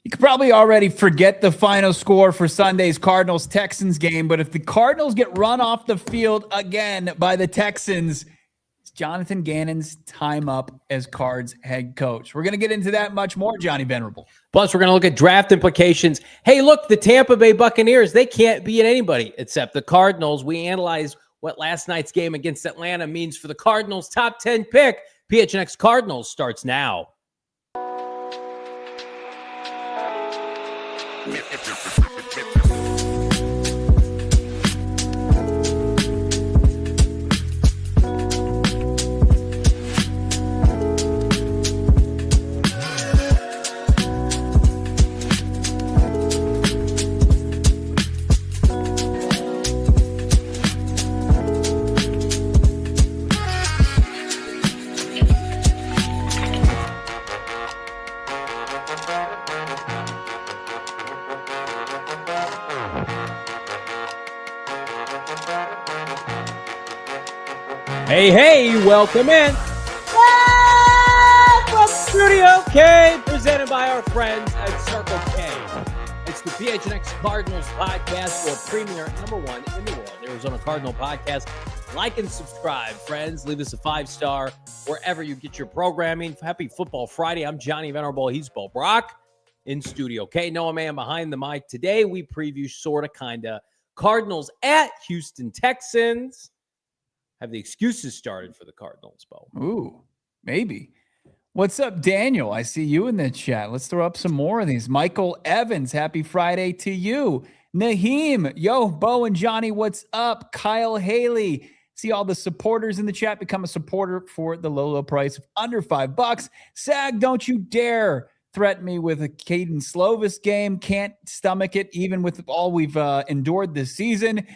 You could probably already forget the final score for Sunday's Cardinals-Texans game, but if the Cardinals get run off the field again by the Texans, it's Jonathan Gannon's time up as Cards head coach. We're going to get into that much more, Johnny Venerable. Plus, we're going to look at draft implications. Hey, look, the Tampa Bay Buccaneers, they can't beat anybody except the Cardinals. We analyze what last night's game against Atlanta means for the Cardinals' top 10 pick. PHNX Cardinals starts now. Hey, welcome in. From Studio K, presented by our friends at Circle K. It's the PHNX Cardinals podcast, your premier #1 in the world, Arizona Cardinal podcast. Like and subscribe, friends. Leave us a 5-star wherever you get your programming. Happy Football Friday. I'm Johnny Venerable. He's Brack in Studio K. Noah Man behind the mic. Today we preview sorta, kinda Cardinals at Houston Texans. Have the excuses started for the Cardinals, Bo? Ooh, maybe. What's up, Daniel? I see you in the chat. Let's throw up some more of these. Michael Evans, happy Friday to you. Naheem, yo, Bo and Johnny, what's up? Kyle Haley, see all the supporters in the chat. Become a supporter for the low price of under $5. Sag, don't you dare threaten me with a Caden Slovis game. Can't stomach it, even with all we've endured this season.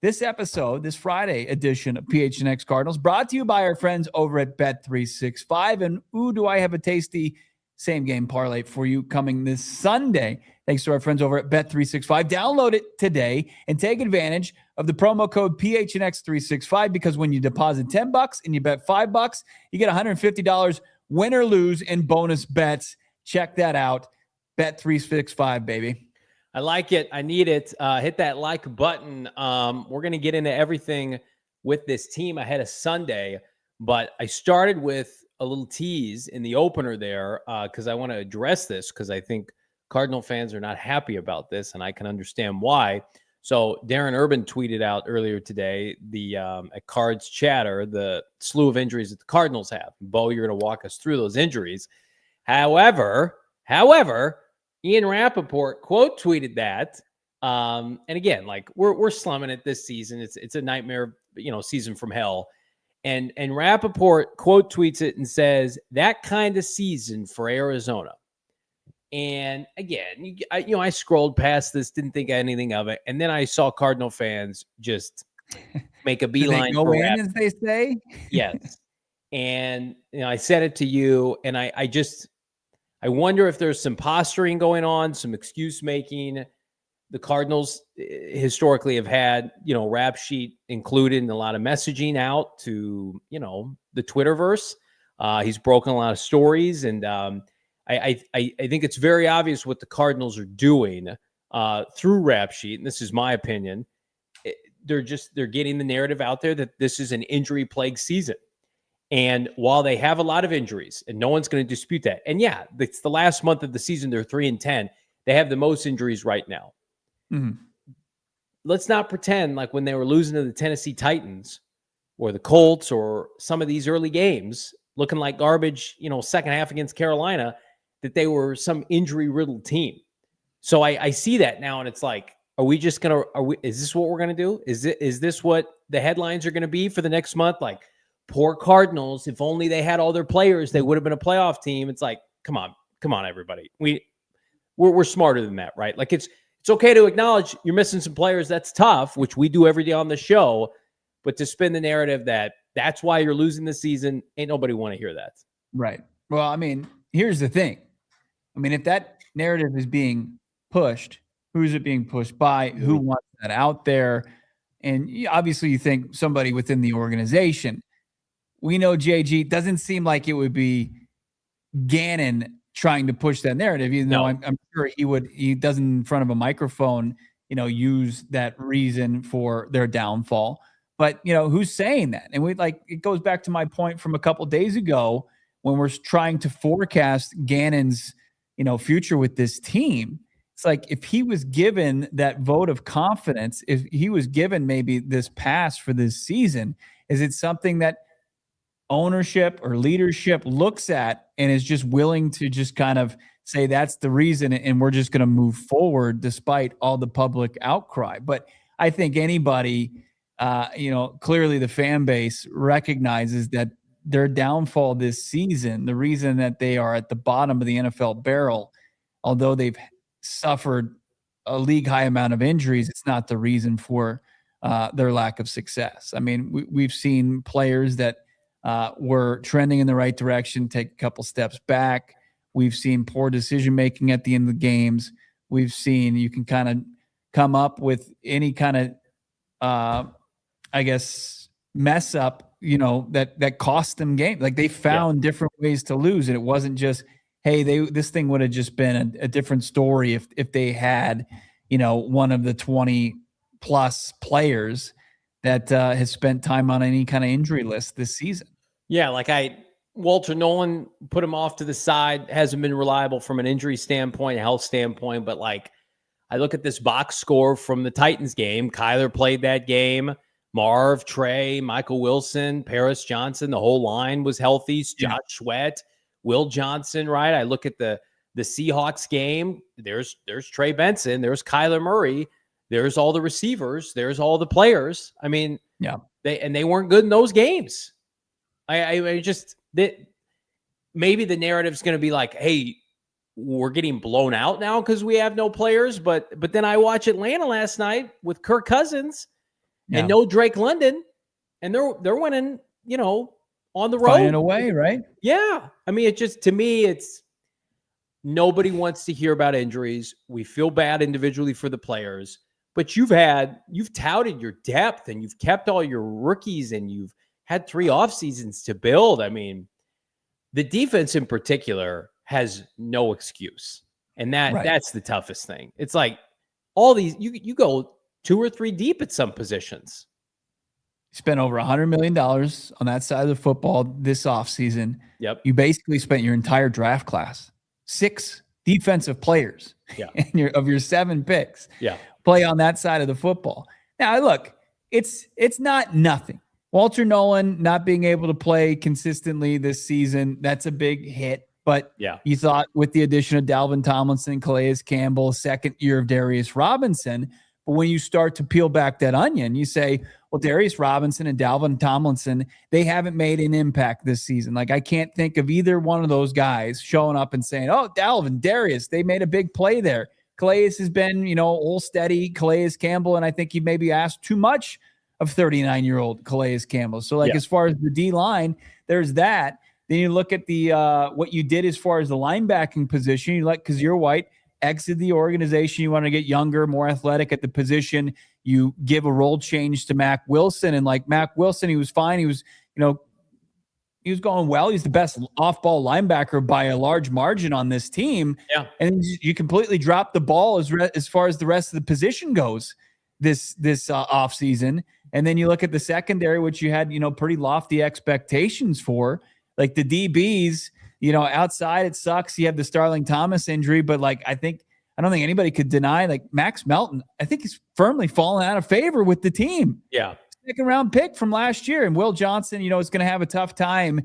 This episode, this Friday edition of PHNX Cardinals, brought to you by our friends over at Bet365. And ooh, do I have a tasty same-game parlay for you coming this Sunday. Thanks to our friends over at Bet365. Download it today and take advantage of the promo code PHNX365 because when you deposit $10 and you bet $5, you get $150 win or lose in bonus bets. Check that out. Bet365, baby. I like it. I need it. Hit that like button. We're going to get into everything with this team ahead of Sunday, but I started with a little tease in the opener there because I want to address this because I think Cardinal fans are not happy about this, and I can understand why. So Darren Urban tweeted out earlier today at Cards Chatter the slew of injuries that the Cardinals have. Bo, you're going to walk us through those injuries. However, Ian Rappaport quote tweeted that. And again, like we're slumming it this season. It's a nightmare, season from hell. And Rappaport quote tweets it and says, that kind of season for Arizona. And again, I scrolled past this, didn't think anything of it. And then I saw Cardinal fans just make a beeline for in, as they say. Yes. And I said it to you, and I wonder if there's some posturing going on, some excuse making. The Cardinals historically have had, rap sheet included in a lot of messaging out to, the Twitterverse. He's broken a lot of stories, and I think it's very obvious what the Cardinals are doing through rap sheet. And this is my opinion. They're getting the narrative out there that this is an injury plagued season. And while they have a lot of injuries, and no one's going to dispute that, and yeah, it's the last month of the season, they're 3-10. They have the most injuries right now. Mm-hmm. Let's not pretend like when they were losing to the Tennessee Titans or the Colts or some of these early games, looking like garbage, second half against Carolina, that they were some injury-riddled team. So I see that now, and it's like, is this what we're going to do? Is this what the headlines are going to be for the next month? Like, poor Cardinals, if only they had all their players, they would have been a playoff team. It's like, come on, everybody. We're smarter than that, right? Like it's okay to acknowledge you're missing some players. That's tough, which we do every day on the show. But to spin the narrative that's why you're losing the season, ain't nobody want to hear that. Right. Well, I mean, here's the thing. I mean, if that narrative is being pushed, who's it being pushed by? Who wants that out there? And obviously you think somebody within the organization. We know JG, doesn't seem like it would be Gannon trying to push that narrative, even though No. I'm sure he doesn't in front of a microphone, use that reason for their downfall. But, who's saying that? And it goes back to my point from a couple days ago when we're trying to forecast Gannon's, future with this team. It's like if he was given that vote of confidence, if he was given maybe this pass for this season, is it something that ownership or leadership looks at and is just willing to just kind of say that's the reason and we're just going to move forward despite all the public outcry? But I think anybody, clearly the fan base recognizes that their downfall this season, the reason that they are at the bottom of the NFL barrel, although they've suffered a league high amount of injuries, it's not the reason for their lack of success. I mean, we've seen players that were trending in the right direction take a couple steps back. We've seen poor decision-making at the end of the games. We've seen you can kind of come up with any kind of, mess up, that cost them game. Like they found different ways to lose. And it wasn't just, hey, this thing would have just been a different story if they had, one of the 20 plus players that has spent time on any kind of injury list this season. Yeah, Walter Nolen put him off to the side, hasn't been reliable from an injury standpoint, health standpoint, but I look at this box score from the Titans game. Kyler played that game. Marv, Trey, Michael Wilson, Paris Johnson, the whole line was healthy. Josh Sweat, Will Johnson, right? I look at the Seahawks game. There's Trey Benson. There's Kyler Murray. There's all the receivers. There's all the players. I mean, they weren't good in those games. Maybe the narrative is going to be like, hey, we're getting blown out now because we have no players. But then I watch Atlanta last night with Kirk Cousins and no Drake London, and they're winning, on the road. Finding a way, right? Yeah. I mean, to me, it's nobody wants to hear about injuries. We feel bad individually for the players, but you've touted your depth and you've kept all your rookies and you've had 3 off seasons to build. I mean, the defense in particular has no excuse. And that's the toughest thing. It's like all these, you go 2 or 3 deep at some positions. Spent over $100 million on that side of the football this offseason. Yep. You basically spent your entire draft class, 6 defensive players of your 7 picks. Yeah. Play on that side of the football. Now, look, it's not nothing. Walter Nolen not being able to play consistently this season, that's a big hit. But you thought with the addition of Dalvin Tomlinson, Calais Campbell, second year of Darius Robinson, but when you start to peel back that onion, you say, well, Darius Robinson and Dalvin Tomlinson, they haven't made an impact this season. I can't think of either one of those guys showing up and saying, oh, Dalvin, Darius, they made a big play there. Calais has been, all steady, Calais Campbell, and I think he maybe asked too much of 39-year-old Calais Campbell. So, as far as the D-line, there's that. Then you look at the what you did as far as the linebacking position. You let Kazir White exit the organization. You want to get younger, more athletic at the position. You give a role change to Mack Wilson. And Mack Wilson, he was fine. He was, he was going well. He's the best off-ball linebacker by a large margin on this team. Yeah. And you completely dropped the ball as far as the rest of the position goes this offseason. And then you look at the secondary, which you had, pretty lofty expectations for. The DBs, outside it sucks. You have the Starling Thomas injury, but I don't think anybody could deny Max Melton. I think he's firmly fallen out of favor with the team. Yeah. Second round pick from last year. And Will Johnson, is going to have a tough time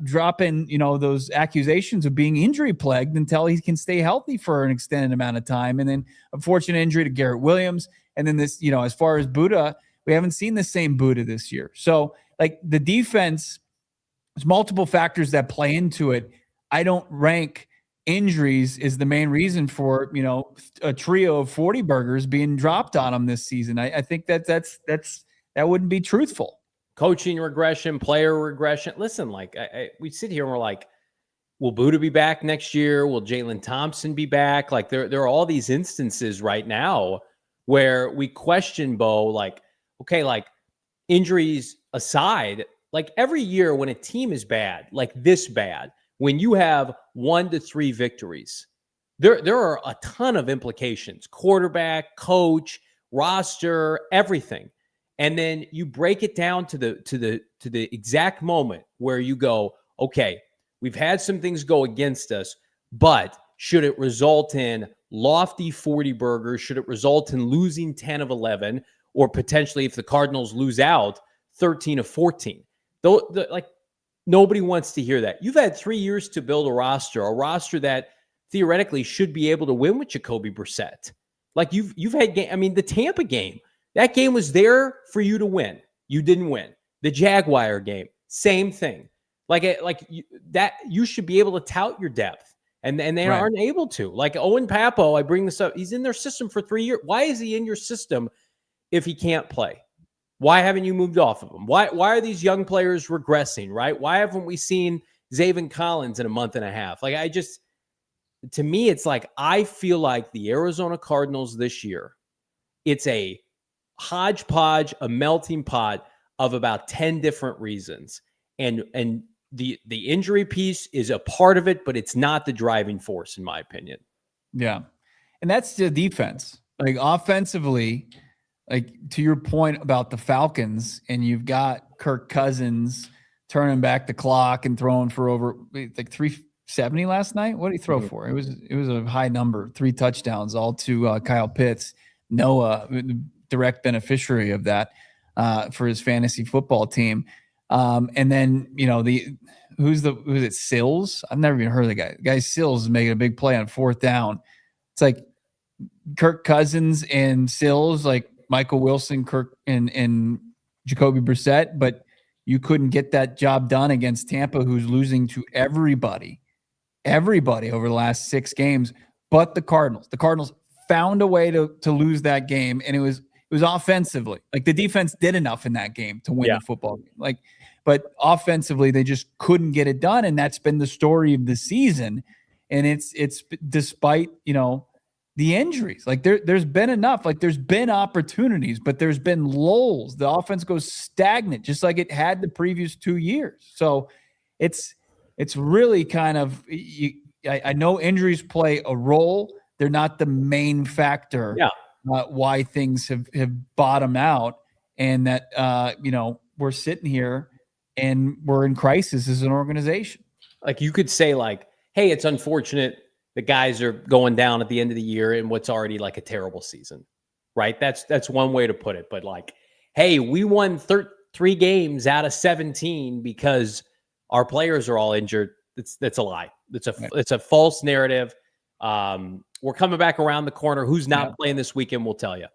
dropping, those accusations of being injury plagued until he can stay healthy for an extended amount of time. And then unfortunate injury to Garrett Williams. And then this, as far as Buddha, we haven't seen the same Buddha this year. So the defense, there's multiple factors that play into it. I don't rank injuries is the main reason for, a trio of 40 burgers being dropped on them this season. I think that wouldn't be truthful. Coaching regression, player regression. Listen, we sit here and we're like, will Buddha be back next year? Will Jalen Thompson be back? There are all these instances right now where we question Bo, injuries aside, every year when a team is bad, this bad, when you have 1 to 3 victories, there are a ton of implications: quarterback, coach, roster, everything. And then you break it down to the exact moment where you go, okay, we've had some things go against us, but should it result in lofty 40 burgers? Should it result in losing 10 of 11, or potentially, if the Cardinals lose out, 13 of 14? Like, nobody wants to hear that. You've had 3 years to build a roster that theoretically should be able to win with Jacoby Brissett. Like, you've had the Tampa game, that game was there for you to win. You didn't win. The Jaguar game, same thing. You should be able to tout your depth, and they aren't able to. Like Owen Papo, I bring this up. He's in their system for 3 years. Why is he in your system if he can't play? Why haven't you moved off of him? Why are these young players regressing, right? Why haven't we seen Zaven Collins in a month and a half? To me, it's like, I feel like the Arizona Cardinals this year, it's a hodgepodge, a melting pot of about 10 different reasons. And the injury piece is a part of it, but it's not the driving force, in my opinion. Yeah. And that's the defense. Like, offensively, like, to your point about the Falcons, and you've got Kirk Cousins turning back the clock and throwing for over like 370 last night. What did he throw for? It was a high number, 3 touchdowns, all to Kyle Pitts. Noah, direct beneficiary of that for his fantasy football team. And then, who's it? Sills? I've never even heard of the guy. The guy Sills is making a big play on 4th down. It's like Kirk Cousins and Sills, like Michael Wilson, Kirk and Jacoby Brissett, but you couldn't get that job done against Tampa, who's losing to everybody over the last 6 games, but the Cardinals. The Cardinals found a way to lose that game, and it was offensively. Like, the defense did enough in that game to win the football game. But offensively, they just couldn't get it done, and that's been the story of the season. And it's despite, the injuries. Like, there's been enough. Like, there's been opportunities, but there's been lulls. The offense goes stagnant, just like it had the previous 2 years. So it's really kind of, I know injuries play a role. They're not the main factor why things have bottomed out, and that we're sitting here and we're in crisis as an organization. Like, you could say, like, hey, it's unfortunate the guys are going down at the end of the year in what's already like a terrible season, right? That's one way to put it. But, like, hey, we won 3 games out of 17 because our players are all injured. That's a lie. It's a false narrative. We're coming back around the corner. Who's not playing this weekend, we'll tell you.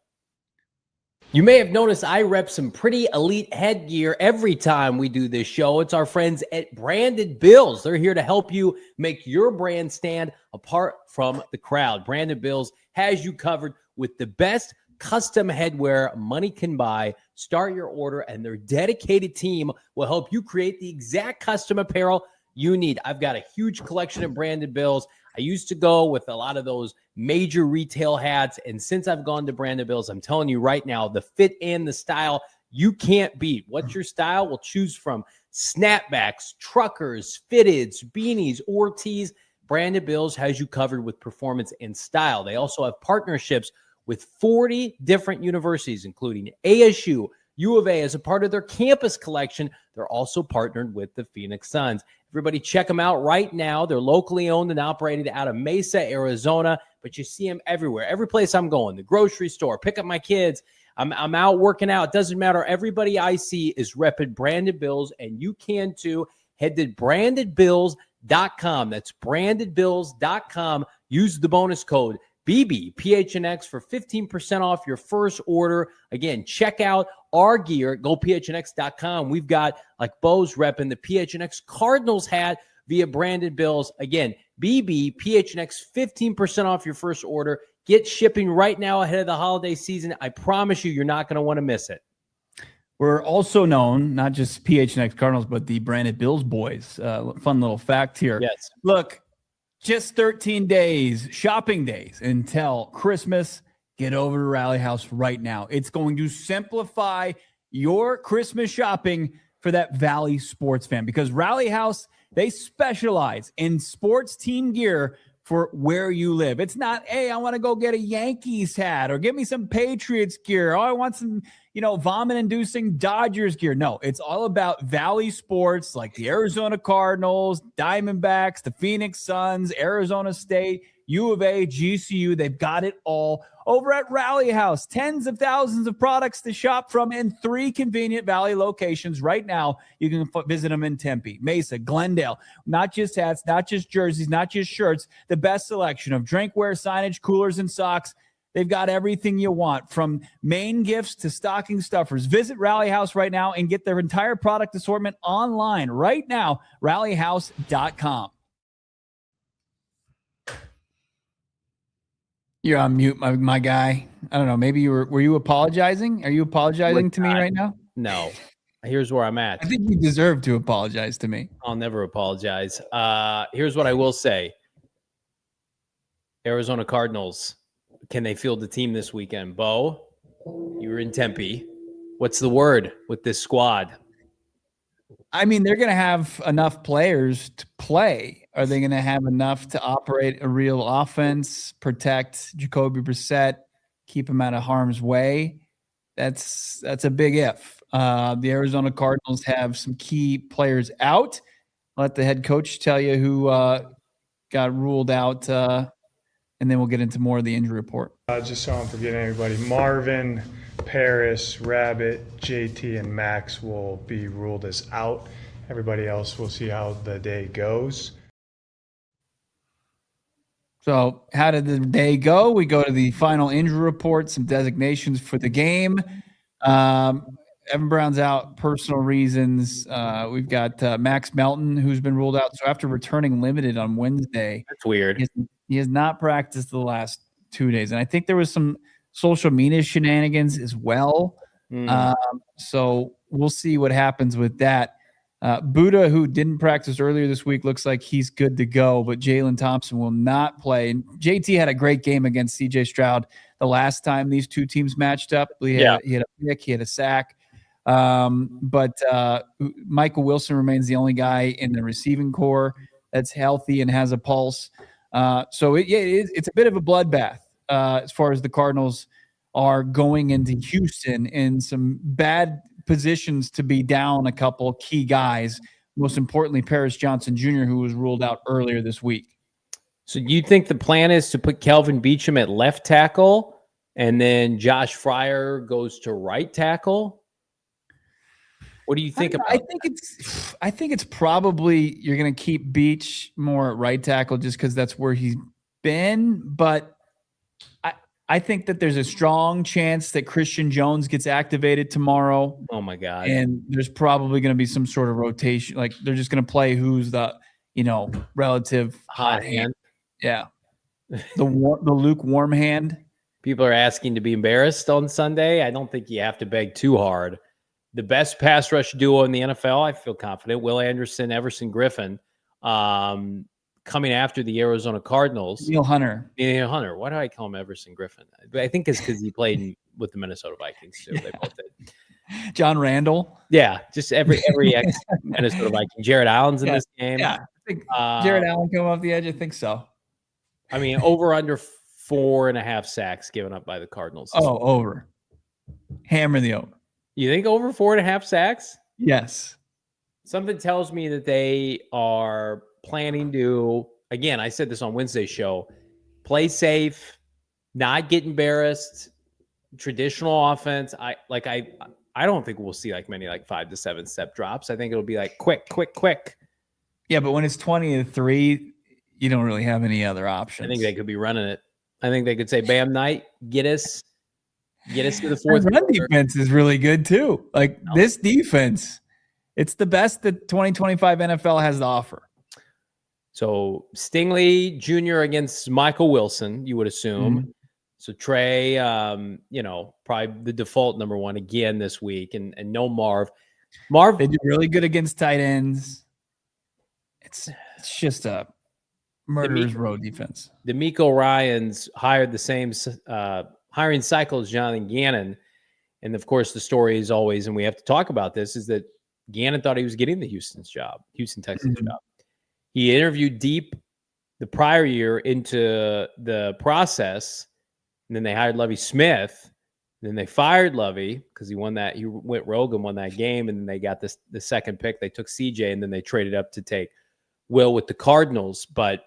You may have noticed I rep some pretty elite headgear every time we do this show. It's our friends at Branded Bills. They're here to help you make your brand stand apart from the crowd. Branded Bills has you covered with the best custom headwear money can buy. Start your order, and their dedicated team will help you create the exact custom apparel you need. I've got a huge collection of Branded Bills. I used to go with a lot of those major retail hats, and since I've gone to Branded Bills, I'm telling you right now, the fit and the style you can't beat. What's your style? We'll choose from snapbacks, truckers, fitteds, beanies, or tees. Branded Bills has you covered with performance and style. They also have partnerships with 40 different universities, including ASU, U of A, as a part of their campus collection. They're also partnered with the Phoenix Suns. Everybody check them out right now. They're locally owned and operated out of Mesa, Arizona, but you see them everywhere. Every place I'm going, the grocery store, pick up my kids, I'm out working out. It doesn't matter. Everybody I see is repping Branded Bills, and you can too. Head to brandedbills.com. That's brandedbills.com. Use the bonus code PHNX for 15% off your first order. Again, check out our gear at gophnx.com. We've got, like Bo's repping, the PHNX Cardinals hat via Branded Bills. Again, PHNX, 15% off your first order. Get shipping right now ahead of the holiday season. I promise you, you're not going to want to miss it. We're also known, not just PHNX Cardinals, but the Branded Bills boys. Fun little fact here. Yes. Look, just 13 days, shopping days until Christmas. Get over to Rally House right now. It's going to simplify your Christmas shopping for that Valley sports fan, because Rally House They specialize in sports team gear for where you live. It's not, hey, I want to go get a Yankees hat or give me some Patriots gear. Oh, I want some, vomit-inducing Dodgers gear. No, it's all about Valley sports like the Arizona Cardinals, Diamondbacks, the Phoenix Suns, Arizona State, U of A, GCU. They've got it all over at Rally House. Tens of thousands of products to shop from in 3 convenient Valley locations. Right now, you can visit them in Tempe, Mesa, Glendale. Not just hats, not just jerseys, not just shirts. The best selection of drinkware, signage, coolers, and socks. They've got everything you want, from main gifts to stocking stuffers. Visit Rally House right now and get their entire product assortment online right now, rallyhouse.com. You're on mute, my guy. I don't know. Maybe were you apologizing? Are you apologizing to me right now? No. Here's where I'm at. I think you deserve to apologize to me. I'll never apologize. Here's what I will say. Arizona Cardinals, can they field the team this weekend? Bo, you were in Tempe. What's the word with this squad? I mean, they're going to have enough players to play. Are they going to have enough to operate a real offense, protect Jacoby Brissett, keep him out of harm's way? That's a big if. The Arizona Cardinals have some key players out. Let the head coach tell you who got ruled out, and then we'll get into more of the injury report. Just so I'm forgetting everybody, Marvin, Paris, Rabbit, JT, and Max will be ruled as out. Everybody else, we'll see how the day goes. So how did the day go? We go to the final injury report, some designations for the game. Evan Brown's out, personal reasons. We've got Max Melton, who's been ruled out. So after returning limited on Wednesday. That's weird. He has not practiced the last 2 days. And I think there was some social media shenanigans as well. So we'll see what happens with that. Buddha, who didn't practice earlier this week, looks like he's good to go, but Jalen Thompson will not play. And JT had a great game against CJ Stroud the last time these two teams matched up. He had a pick, he had a sack. But Michael Wilson remains the only guy in the receiving core that's healthy and has a pulse. So it's a bit of a bloodbath as far as the Cardinals are going into Houston in some bad positions to be down a couple key guys, most importantly, Paris Johnson Jr., who was ruled out earlier this week. So you think the plan is to put Kelvin Beachum at left tackle and then Josh Fryer goes to right tackle? What do you think about that? I think it's probably you're going to keep Beach more at right tackle just because that's where he's been. But I think that there's a strong chance that Christian Jones gets activated tomorrow. Oh my God. And there's probably going to be some sort of rotation. Like they're just going to play who's the, relative hot hand. Yeah. The lukewarm hand. People are asking to be embarrassed on Sunday. I don't think you have to beg too hard. The best pass rush duo in the NFL, I feel confident, Will Anderson, Everson Griffin, coming after the Arizona Cardinals. Neil Hunter. Why do I call him Everson Griffin? I think it's because he played with the Minnesota Vikings too. They both did. John Randall. Yeah, just every ex-Minnesota Viking. Jared Allen's in this game. Yeah, I think Jared Allen come off the edge. I think so. I mean, over under 4.5 sacks given up by the Cardinals. Oh, over. Hammer the over. You think over 4.5 sacks? Yes. Something tells me that they are planning to, again, I said this on Wednesday's show, play safe, not get embarrassed, traditional offense. I don't think we'll see many 5 to 7 step drops. I think it'll be quick. Yeah, but when it's 20-3, you don't really have any other options. I think they could be running it. I think they could say, Bam Knight, get us to the fourth. Run defense is really good too. This defense, it's the best that 2025 NFL has to offer. So Stingley Jr. against Michael Wilson, you would assume. Mm-hmm. So Trey, probably the default number one again this week, and no Marv. They do really good against tight ends. It's just a murderer's row defense. D'Amico Ryans hired the same hiring cycle as Jonathan Gannon, and of course the story is always, and we have to talk about this, is that Gannon thought he was getting the Houston Texans job. He interviewed deep the prior year into the process, and then they hired Lovie Smith. Then they fired Lovie because he went rogue and won that game, and then they got the second pick. They took CJ, and then they traded up to take Will with the Cardinals. But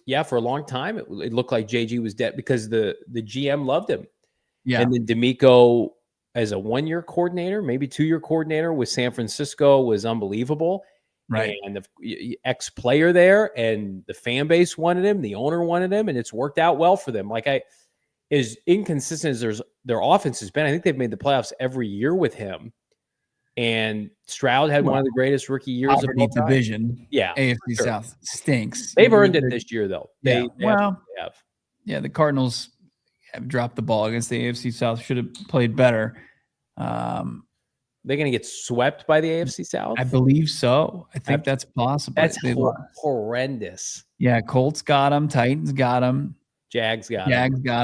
yeah, for a long time, it looked like JG was dead because the GM loved him. Yeah. And then D'Amico, as a 1-year coordinator, maybe 2-year coordinator with San Francisco, was unbelievable. Right. And the ex-player there, and the fan base wanted him, the owner wanted him, and it's worked out well for them. As inconsistent as their offense has been, I think they've made the playoffs every year with him. And Stroud had one of the greatest rookie years of all time. Division. Yeah, AFC South stinks. They've earned it this year, though. They have. Yeah, the Cardinals have dropped the ball against the AFC South. Should have played better. They're going to get swept by the AFC South? I believe so. I think that's possible. That's horrendous. Yeah, Colts got them. Titans got them. Jags got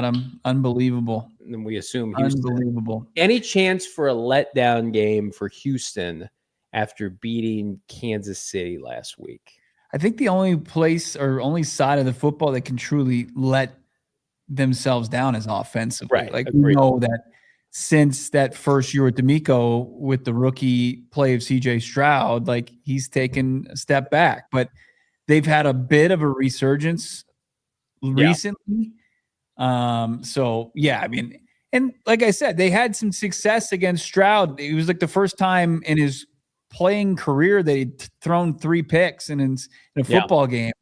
them. Unbelievable. And we assume Houston. Unbelievable. Any chance for a letdown game for Houston after beating Kansas City last week? I think the only place or only side of the football that can truly let themselves down is offensively. Right. Like, we know that since that first year with D'Amico, with the rookie play of CJ Stroud, like, he's taken a step back. But they've had a bit of a resurgence recently. So yeah, I mean, and like I said, they had some success against Stroud. It was like the first time in his playing career that he'd thrown 3 picks in a football game,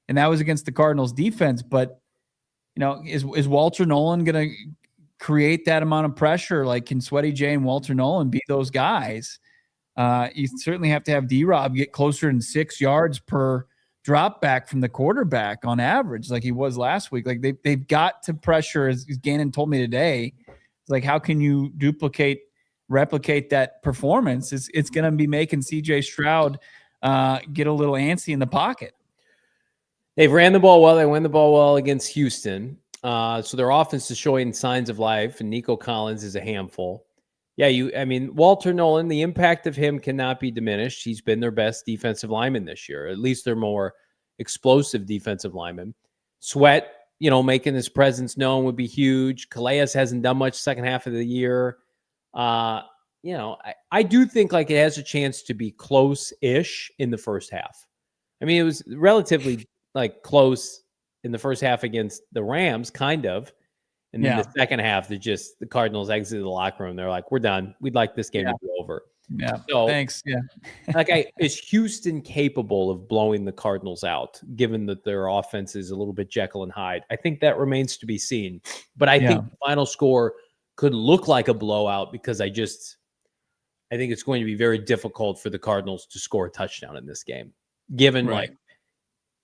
and that was against the Cardinals defense. But is Walter Nolen going to create that amount of pressure? Like, can Sweaty J and Walter Nolen be those guys? You certainly have to have D-Rob get closer than 6 yards per drop back from the quarterback on average, like he was last week. Like, they've got to pressure, as Gannon told me today. It's like, how can you replicate that performance? It's going to be making CJ Stroud get a little antsy in the pocket. They've ran the ball well. They win the ball well against Houston. So their offense is showing signs of life, and Nico Collins is a handful. Yeah, Walter Nolen, the impact of him cannot be diminished. He's been their best defensive lineman this year. At least they're more explosive defensive lineman. Sweat, making his presence known would be huge. Calais hasn't done much second half of the year. I do think like it has a chance to be close-ish in the first half. I mean, it was relatively like close in the first half against the Rams, kind of. And then the second half, the Cardinals exited the locker room. They're like, we're done. We'd like this game to be over. Yeah. So, thanks. Yeah. Is Houston capable of blowing the Cardinals out, given that their offense is a little bit Jekyll and Hyde? I think that remains to be seen. But I think the final score could look like a blowout, because I think it's going to be very difficult for the Cardinals to score a touchdown in this game, given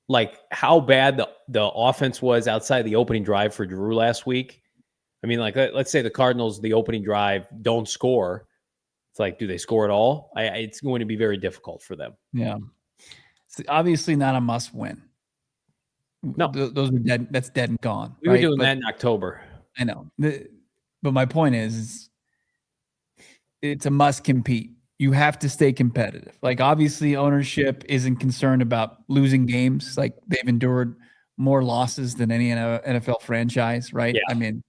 like how bad the offense was outside the opening drive for Drew last week. I mean, like, let's say the Cardinals, the opening drive, don't score. It's like, do they score at all? It's going to be very difficult for them. Yeah. It's obviously not a must win. No. Those are dead. That's dead and gone. We were doing that in October. I know. But my point is it's a must compete. You have to stay competitive. Like, obviously, ownership isn't concerned about losing games. Like, they've endured more losses than any NFL franchise, right? Yeah. I mean,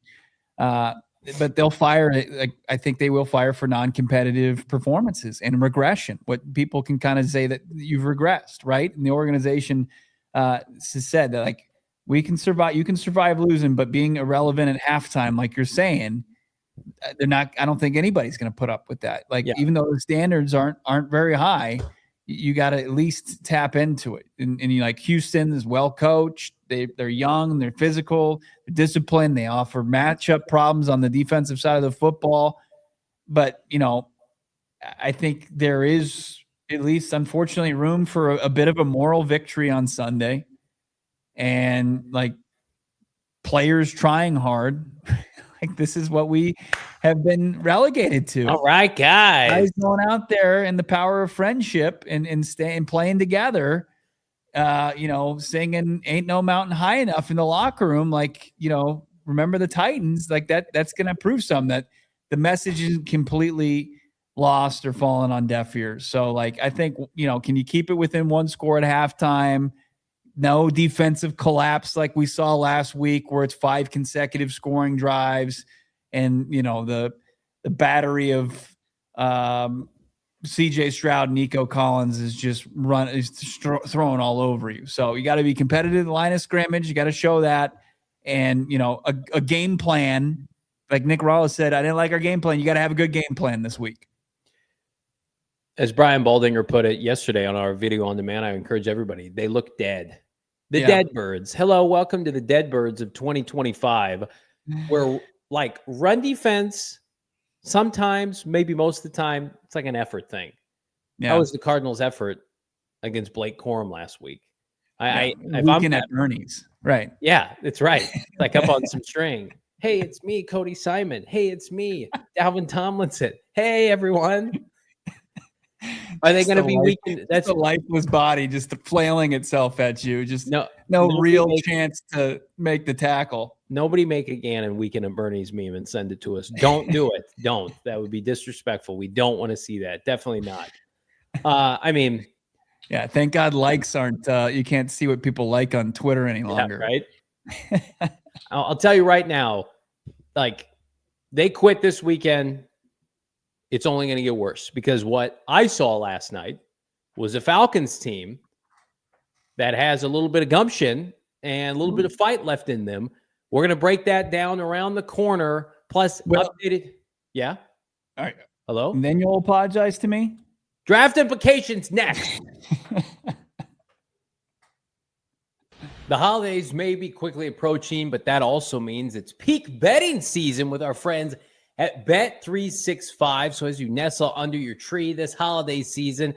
but they'll fire. Like, I think they will fire for non-competitive performances and regression. What people can kind of say that you've regressed, right? And the organization said that, like, we can survive. You can survive losing, but being irrelevant at halftime, like you're saying, they're not. I don't think anybody's going to put up with that. Like, even though the standards aren't very high, you got to at least tap into it. And you, like, Houston is well coached. They're young, they're physical, they're disciplined. They offer matchup problems on the defensive side of the football. But I think there is, at least unfortunately, room for a bit of a moral victory on Sunday, and like players trying hard. Like, this is what we have been relegated to. All right, guys going out there in the power of friendship and staying playing together. Singing "Ain't No Mountain High Enough" in the locker room. Like, remember the Titans. Like that's going to prove something, that the message isn't completely lost or fallen on deaf ears. So, like, I think, can you keep it within one score at halftime? no defensive collapse like we saw last week where it's 5 consecutive scoring drives and, the battery of CJ Stroud, Nico Collins is just throwing all over you. So you got to be competitive in the line of scrimmage. You got to show that. And, a game plan, like Nick Rawls said, I didn't like our game plan. You got to have a good game plan this week. As Brian Baldinger put it yesterday on our video on demand, I encourage everybody, they look dead. The dead birds. Hello, welcome to the dead birds of 2025, where like run defense, sometimes, maybe most of the time, it's like an effort thing. Yeah. How was the Cardinals' effort against Blake Corum last week? If I'm at Bernie's, right? Yeah, it's right. Like up on some string. Hey, it's me, Cody Simon. Hey, it's me, Dalvin Tomlinson. Hey, everyone. Are they going to be weak? That's a lifeless body just flailing itself at you. Just no real chance to make the tackle. Nobody make a Gannon Weekend and Bernie's meme and send it to us. Don't do it. Don't. That would be disrespectful. We don't want to see that. Definitely not. Yeah. Thank God likes aren't. You can't see what people like on Twitter any longer. Right. I'll tell you right now. Like they quit this weekend. It's only going to get worse because what I saw last night was a Falcons team that has a little bit of gumption and a little bit of fight left in them. We're going to break that down around the corner, plus updated. Yeah? All right. Hello? And then you'll apologize to me? Draft implications next. The holidays may be quickly approaching, but that also means it's peak betting season with our friends at Bet365. So as you nestle under your tree this holiday season,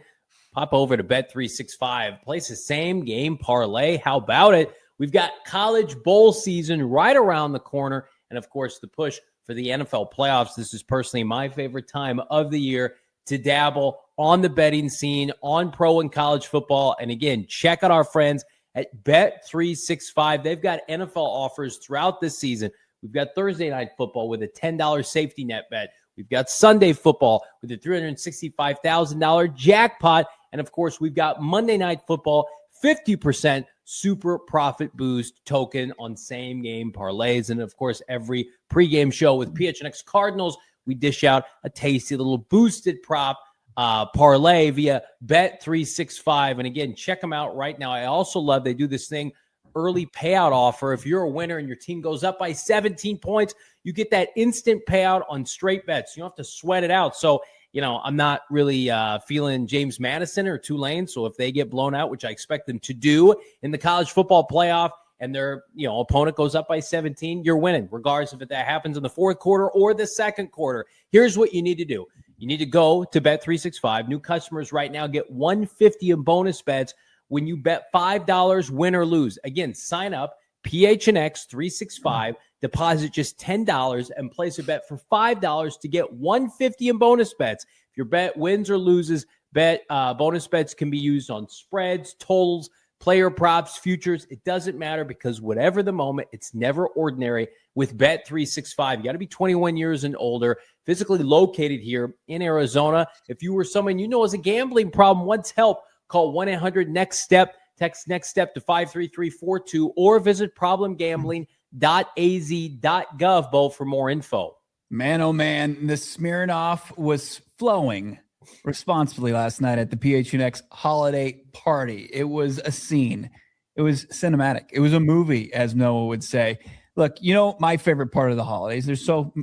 pop over to Bet365. Place the same game parlay. How about it? We've got college bowl season right around the corner. And, of course, the push for the NFL playoffs. This is personally my favorite time of the year to dabble on the betting scene, on pro and college football. And, again, check out our friends at Bet365. They've got NFL offers throughout this season. We've got Thursday night football with a $10 safety net bet. We've got Sunday football with a $365,000 jackpot. And, of course, we've got Monday night football, 50% super profit boost token on same game parlays. And, of course, every pregame show with PHNX Cardinals, we dish out a tasty little boosted prop parlay via Bet365. And, again, check them out right now. I also love they do this thing, early payout offer. If you're a winner and your team goes up by 17 points, you get that instant payout on straight bets. You don't have to sweat it out. So, I'm not really feeling James Madison or Tulane. So if they get blown out, which I expect them to do in the college football playoff, and their opponent goes up by 17, you're winning, regardless if that happens in the fourth quarter or the second quarter. Here's what you need to do. You need to go to Bet365. New customers right now get $150 in bonus bets when you bet $5 win or lose. Again, sign up, PHNX 365, deposit just $10 and place a bet for $5 to get $150 in bonus bets. If your bet wins or loses, bonus bets can be used on spreads, totals, player props, futures. It doesn't matter because whatever the moment, it's never ordinary with Bet365. You got to be 21 years and older, physically located here in Arizona. If you or someone you know has a gambling problem, wants help, call 1-800-NEXT-STEP. Text next step to 53342 or visit problemgambling.az.gov, Bo, for more info. Man, oh man, the Smirnoff was flowing responsibly last night at the PHNX holiday party. It was a scene. It was cinematic. It was a movie, as Noah would say. Look, my favorite part of the holidays, there's so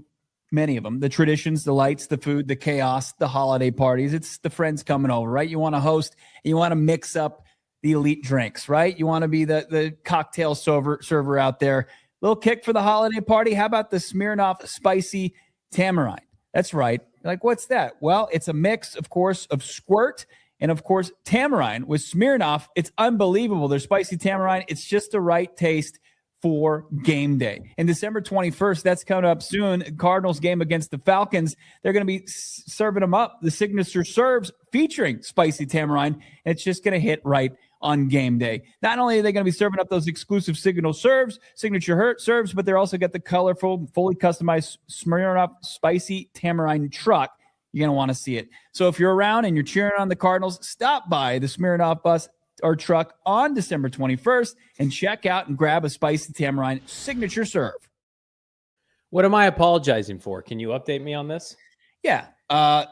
many of them, the traditions, the lights, the food, the chaos, the holiday parties. It's the friends coming over, right? You want to host and you want to mix up the elite drinks, right? You want to be the cocktail server out there. Little kick for the holiday party. How about the Smirnoff Spicy Tamarind? That's right. Like, what's that? Well, it's a mix, of course, of Squirt and, of course, Tamarind with Smirnoff. It's unbelievable. Their Spicy Tamarind, it's just the right taste for game day. And December 21st, that's coming up soon. Cardinals game against the Falcons. They're going to be serving them up. The signature serves featuring Spicy Tamarind. And it's just going to hit right on game day. Not only are they going to be serving up those exclusive signature serves, but they're also got the colorful, fully customized Smirnoff Spicy Tamarind truck. You're going to want to see it. So if you're around and you're cheering on the Cardinals, stop by the Smirnoff bus our truck on December 21st and check out and grab a spicy tamarind signature serve. What am I apologizing for? Can you update me on this? Yeah. Our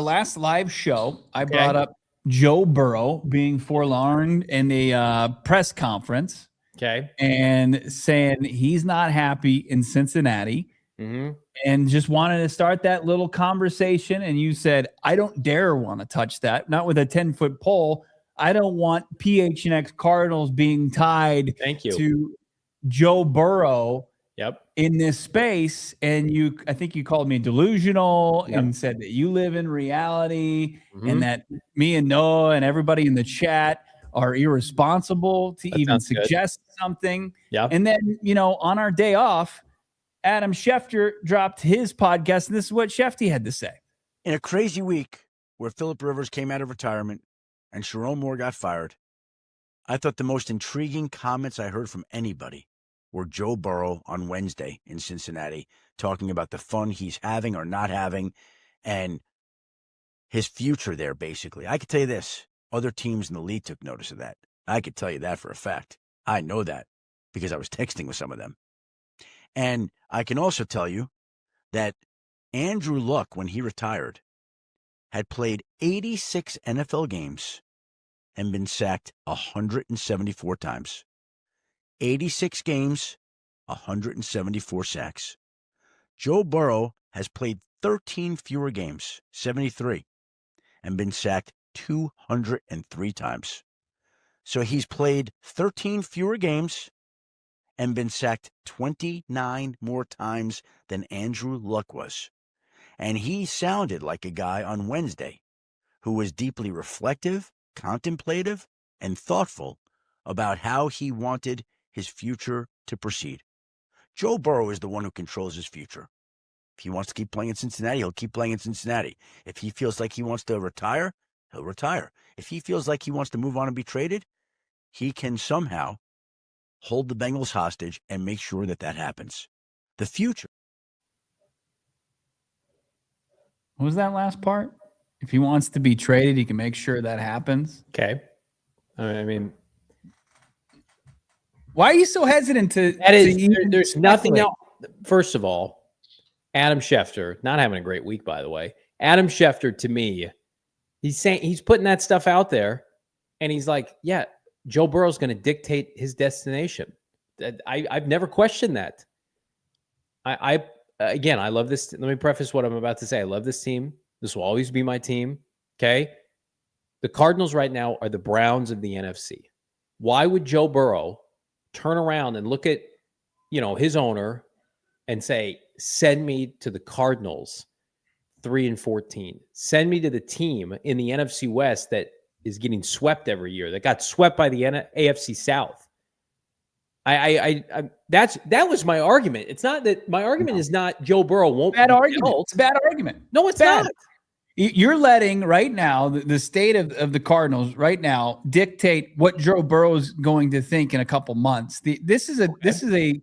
last live show, I brought up Joe Burrow being forlorn in a press conference. Okay. And saying he's not happy in Cincinnati. Mm-hmm. And just wanted to start that little conversation. And you said, I don't dare want to touch that. Not with a 10-foot pole. I don't want PHNX Cardinals being tied to Joe Burrow in this space. And I think you called me delusional and said that you live in reality and that me and Noah and everybody in the chat are irresponsible to even suggest something. And then, on our day off, Adam Schefter dropped his podcast, and this is what Shefty had to say. In a crazy week where Phillip Rivers came out of retirement and Sharon Moore got fired, I thought the most intriguing comments I heard from anybody were Joe Burrow on Wednesday in Cincinnati talking about the fun he's having or not having and his future there, basically. I could tell you this. Other teams in the league took notice of that. I could tell you that for a fact. I know that because I was texting with some of them. And I can also tell you that Andrew Luck, when he retired, had played 86 NFL games and been sacked 174 times. 86 games, 174 sacks. Joe Burrow has played 13 fewer games, 73, and been sacked 203 times. So he's played 13 fewer games and been sacked 29 more times than Andrew Luck was. And he sounded like a guy on Wednesday who was deeply reflective, contemplative, and thoughtful about how he wanted his future to proceed. Joe Burrow is the one who controls his future. If he wants to keep playing in Cincinnati, he'll keep playing in Cincinnati. If he feels like he wants to retire, he'll retire. If he feels like he wants to move on and be traded, he can somehow hold the Bengals hostage and make sure that that happens. The future. What was that last part? If he wants to be traded, he can make sure that happens. Okay. I mean, why are you so hesitant to? There's nothing else. First of all, Adam Schefter, not having a great week, by the way. Adam Schefter, to me, he's putting that stuff out there, and he's like, yeah, Joe Burrow's going to dictate his destination. I've never questioned that. Again, I love this. Let me preface what I'm about to say. I love this team. This will always be my team. Okay. The Cardinals right now are the Browns of the NFC. Why would Joe Burrow turn around and look at, his owner and say, send me to the Cardinals 3-14. Send me to the team in the NFC West that is getting swept every year, that got swept by the AFC South. That was my argument. It's not that my argument is not Joe Burrow won't be argument. It's a bad argument. No, it's not. You're letting right now the state of the Cardinals right now dictate what Joe Burrow is going to think in a couple months. This is a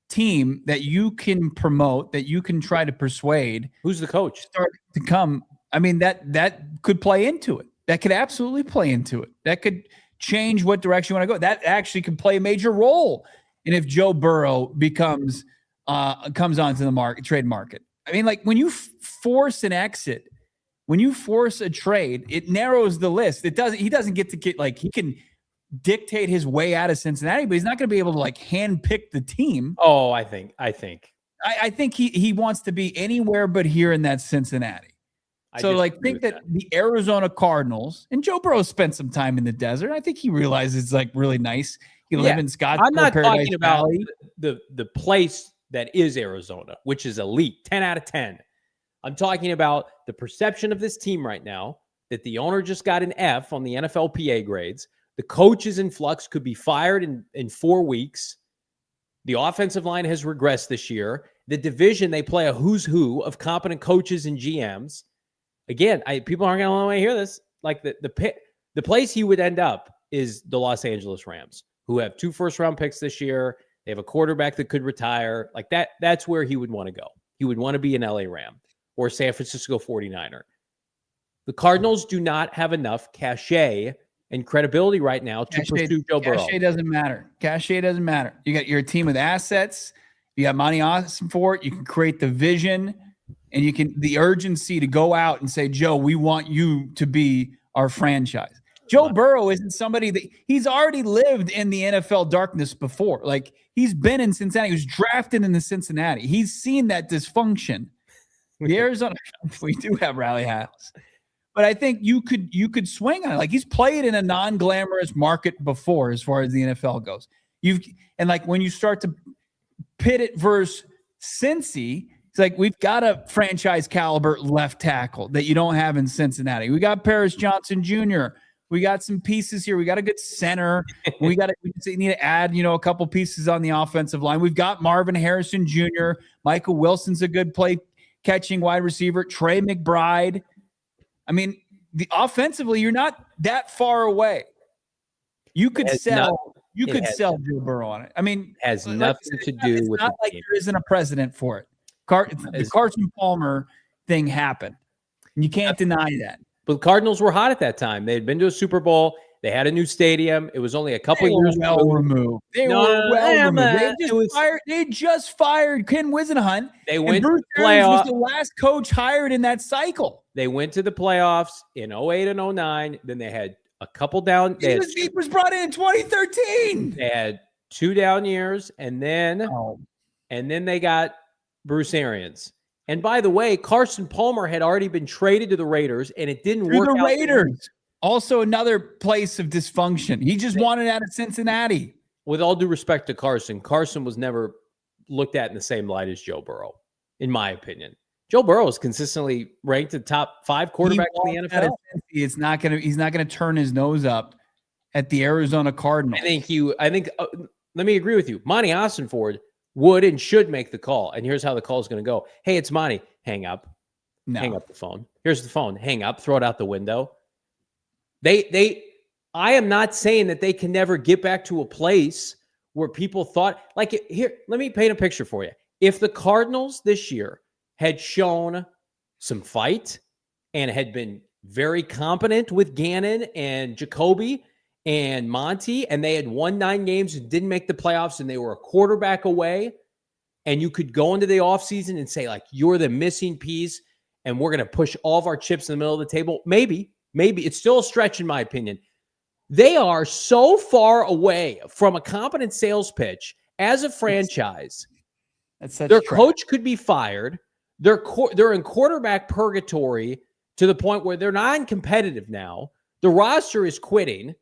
team that you can promote, that you can try to persuade. Who's the coach? Start to come. I mean, that could play into it. That could absolutely play into it. That could change what direction you want to go. That actually can play a major role. And if Joe Burrow comes onto the trade market, I mean, like when you force an exit, when you force a trade, it narrows the list. He doesn't get he can dictate his way out of Cincinnati, but he's not going to be able to handpick the team. Oh, I think he wants to be anywhere but here in that Cincinnati. Think that the Arizona Cardinals, and Joe Burrow spent some time in the desert. I think he realizes it's really nice. He live in Scottsdale, I'm not Paradise talking about Valley. the place that is Arizona, which is elite, 10 out of 10. I'm talking about the perception of this team right now, that the owner just got an F on the NFLPA grades. The coach is in flux, could be fired in 4 weeks. The offensive line has regressed this year. The division, they play a who's who of competent coaches and GMs. Again, people aren't going to hear this. The place he would end up is the Los Angeles Rams, who have 2 first-round picks this year. They have a quarterback that could retire. That's where he would want to go. He would want to be an LA Ram or San Francisco 49er. The Cardinals do not have enough cachet and credibility right now to pursue Joe Burrow. Cachet doesn't matter. Cachet doesn't matter. You're a team with assets. You got money awesome for it. You can create the vision and the urgency to go out and say, Joe, we want you to be our franchise. Joe Burrow isn't somebody that he's already lived in the NFL darkness before. Like, he's been in Cincinnati. He was drafted into Cincinnati. He's seen that dysfunction. The Arizona, we do have rally house, but I think you could swing on it. Like, he's played in a non-glamorous market before, as far as the NFL goes. And like, when you start to pit it versus Cincy, it's like, we've got a franchise caliber left tackle that you don't have in Cincinnati. We got Paris Johnson Jr. We got some pieces here. We got a good center. We need to add, a couple pieces on the offensive line. We've got Marvin Harrison Jr. Michael Wilson's a good play catching wide receiver. Trey McBride. I mean, offensively, you're not that far away. You could sell Joe Burrow on it. I mean, it has nothing to do with it. It's not like there isn't a precedent for it. The Carson Palmer thing happened, and you can't deny that. But the Cardinals were hot at that time. They had been to a Super Bowl. They had a new stadium. It was only a couple years removed. They were well removed. They just fired Ken Wisenhunt. They went to the playoffs. Was the last coach hired in that cycle. They went to the playoffs in 08 and 09. Then they had a couple down. He was brought in 2013. They had 2 down years, and then they got Bruce Arians. And by the way, Carson Palmer had already been traded to the Raiders, and it didn't work out. The Raiders, also another place of dysfunction. He just wanted out of Cincinnati. With all due respect to Carson was never looked at in the same light as Joe Burrow, in my opinion. Joe Burrow is consistently ranked the top 5 quarterbacks in the NFL. He's not gonna turn his nose up at the Arizona Cardinals. Let me agree with you. Monty Ossenford would and should make the call. And here's how the call is going to go. Hey, it's Monty. Hang up. No. Hang up the phone. Here's the phone. Hang up. Throw it out the window. I am not saying that they can never get back to a place where people thought, like, here, let me paint a picture for you. If the Cardinals this year had shown some fight and had been very competent with Gannon and Jacoby and Monty, and they had won 9 games and didn't make the playoffs, and they were a quarterback away, and you could go into the offseason and say, like, you're the missing piece, and we're going to push all of our chips in the middle of the table. Maybe. It's still a stretch, in my opinion. They are so far away from a competent sales pitch as a franchise. Their coach could be fired. They're in quarterback purgatory to the point where they're non-competitive now. The roster is quitting.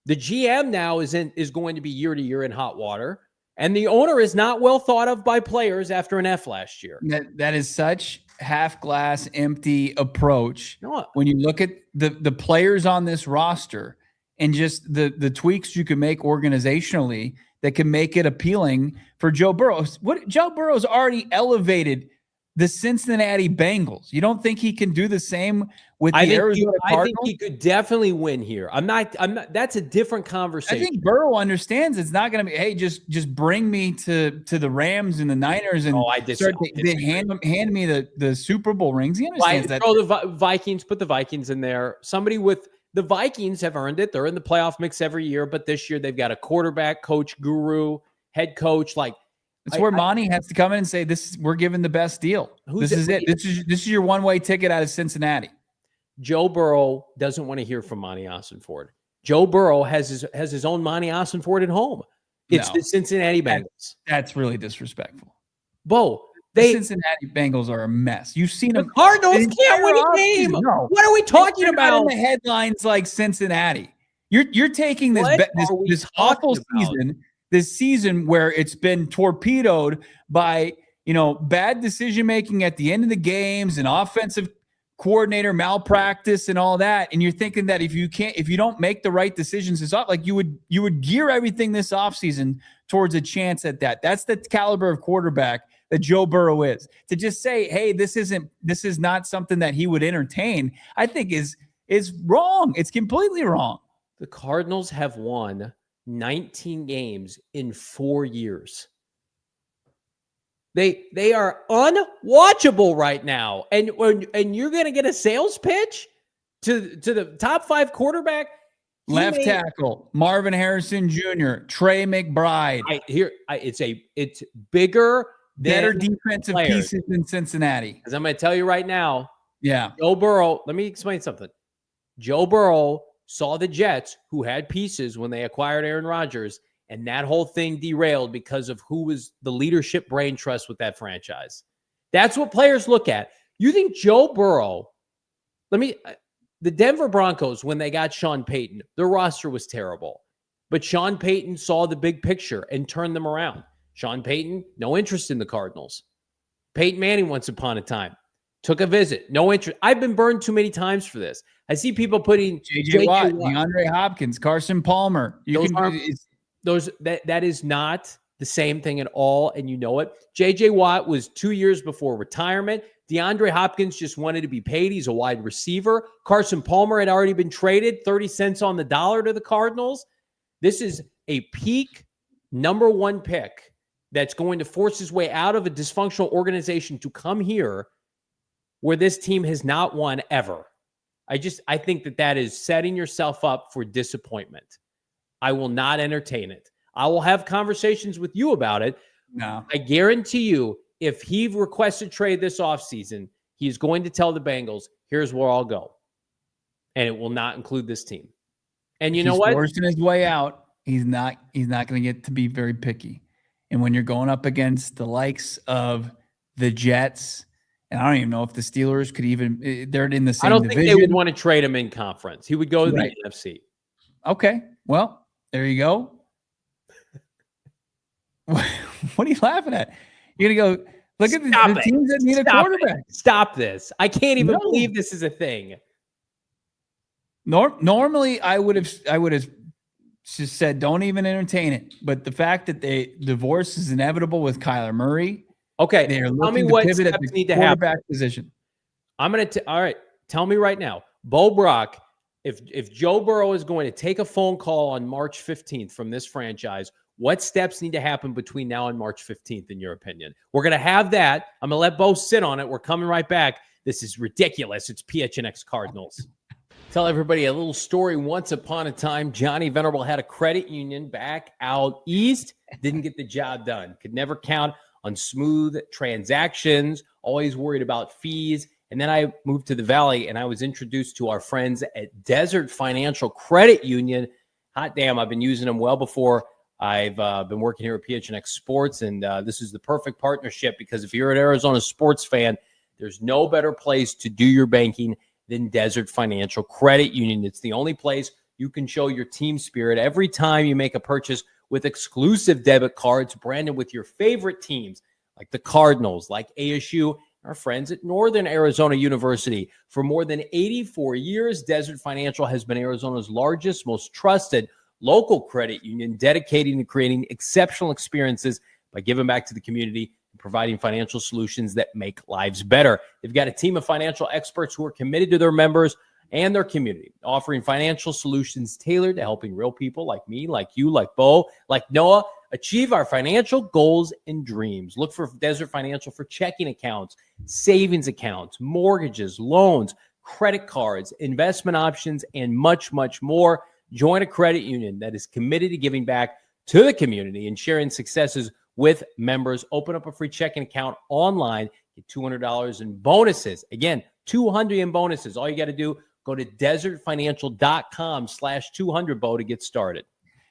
The GM now is going to be year to year in hot water, and the owner is not well thought of by players after an F last year. That is such half glass empty approach. When you look at the players on this roster and just the tweaks you can make organizationally that can make it appealing for Joe Burrow. Joe Burrow's already elevated the Cincinnati Bengals. You don't think he can do the same with the Arizona Cardinals? I think he could definitely win here. I'm not. That's a different conversation. I think Burrow understands it's not going to be, hey, just bring me to the Rams and the Niners and hand me the Super Bowl rings. He understands that. Throw the Vikings, put the Vikings in there. Somebody with the Vikings have earned it. They're in the playoff mix every year, but this year they've got a quarterback, coach, guru, head coach. Like, it's where Monty has to come in and say, we're giving the best deal. This is it. This is your one-way ticket out of Cincinnati. Joe Burrow doesn't want to hear from Monty Ossenford. Joe Burrow has his own Monty Ossenford at home. It's the Cincinnati Bengals. That's really disrespectful. The Cincinnati Bengals are a mess. You've seen them. The Cardinals can't win a game. No. What are we talking about? In the headlines like Cincinnati. You're taking this awful season. This season where it's been torpedoed by, bad decision-making at the end of the games and offensive coordinator malpractice and all that. And you're thinking that if you don't make the right decisions this off, like you would gear everything this offseason towards a chance at that. That's the caliber of quarterback that Joe Burrow is. To just say, hey, this is not something that he would entertain, I think is wrong. It's completely wrong. The Cardinals have won 19 games in 4 years. They are unwatchable right now. And you're going to get a sales pitch to the top 5 quarterback. Left tackle, Marvin Harrison Jr., Trey McBride. It's bigger, better defensive pieces than Cincinnati. Because I'm going to tell you right now. Yeah. Joe Burrow, let me explain something. Joe Burrow saw the Jets, who had pieces when they acquired Aaron Rodgers, and that whole thing derailed because of who was the leadership brain trust with that franchise. That's what players look at. You think Joe Burrow, the Denver Broncos, when they got Sean Payton, their roster was terrible. But Sean Payton saw the big picture and turned them around. Sean Payton, no interest in the Cardinals. Peyton Manning, once upon a time, took a visit. No interest. I've been burned too many times for this. I see people putting J.J. Watt, DeAndre Hopkins, Carson Palmer. That is not the same thing at all, and you know it. J.J. Watt was 2 years before retirement. DeAndre Hopkins just wanted to be paid. He's a wide receiver. Carson Palmer had already been traded 30 cents on the dollar to the Cardinals. This is a peak number one pick that's going to force his way out of a dysfunctional organization to come here where this team has not won ever. I think that is setting yourself up for disappointment. I will not entertain it. I will have conversations with you about it. No. I guarantee you, if he requested trade this offseason, he's going to tell the Bengals, here's where I'll go. And it will not include this team. And you know what? He's forcing his way out. He's not going to get to be very picky. And when you're going up against the likes of the Jets, and I don't even know if the Steelers could even, they're in the same division. I don't think they would want to trade him in conference. He would go to the NFC. Okay. Well, there you go. What are you laughing at? You're going to go, look at the teams that need a quarterback. Stop this. I can't even believe this is a thing. Normally, I would have just said, don't even entertain it. But the fact that divorce is inevitable with Kyler Murray. Okay. They're looking to pivot at the quarterback position. I'm going to, all right. Tell me right now, Bo Brack, if Joe Burrow is going to take a phone call on March 15th from this franchise, what steps need to happen between now and March 15th, in your opinion? We're going to have that. I'm going to let Bo sit on it. We're coming right back. This is ridiculous. It's PHNX Cardinals. Tell everybody a little story. Once upon a time, Johnny Venerable had a credit union back out east. Didn't get the job done. Could never count on smooth transactions. Always worried about fees. And then I moved to the Valley, and I was introduced to our friends at Desert Financial Credit Union. Hot damn, I've been using them well before I've been working here at PHNX Sports, and this is the perfect partnership because if you're an Arizona sports fan, there's no better place to do your banking than Desert Financial Credit Union. It's the only place you can show your team spirit every time you make a purchase with exclusive debit cards branded with your favorite teams like the Cardinals, like ASU, our friends at Northern Arizona University. For more than 84 years, Desert Financial has been Arizona's largest, most trusted local credit union, dedicated to creating exceptional experiences by giving back to the community and providing financial solutions that make lives better. They've got a team of financial experts who are committed to their members and their community, offering financial solutions tailored to helping real people like me, like you, like Bo, like Noah, achieve our financial goals and dreams. Look for Desert Financial for checking accounts, savings accounts, mortgages, loans, credit cards, investment options, and much, much more. Join a credit union that is committed to giving back to the community and sharing successes with members. Open up a free checking account online. Get $200 in bonuses. Again, $200 in bonuses. All you got to do, go to desertfinancial.com/200, to get started.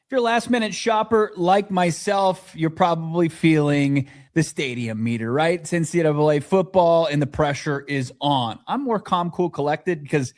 If you're a last-minute shopper like myself, you're probably feeling the stadium meter, right? It's NCAA football, and the pressure is on. I'm more calm, cool, collected because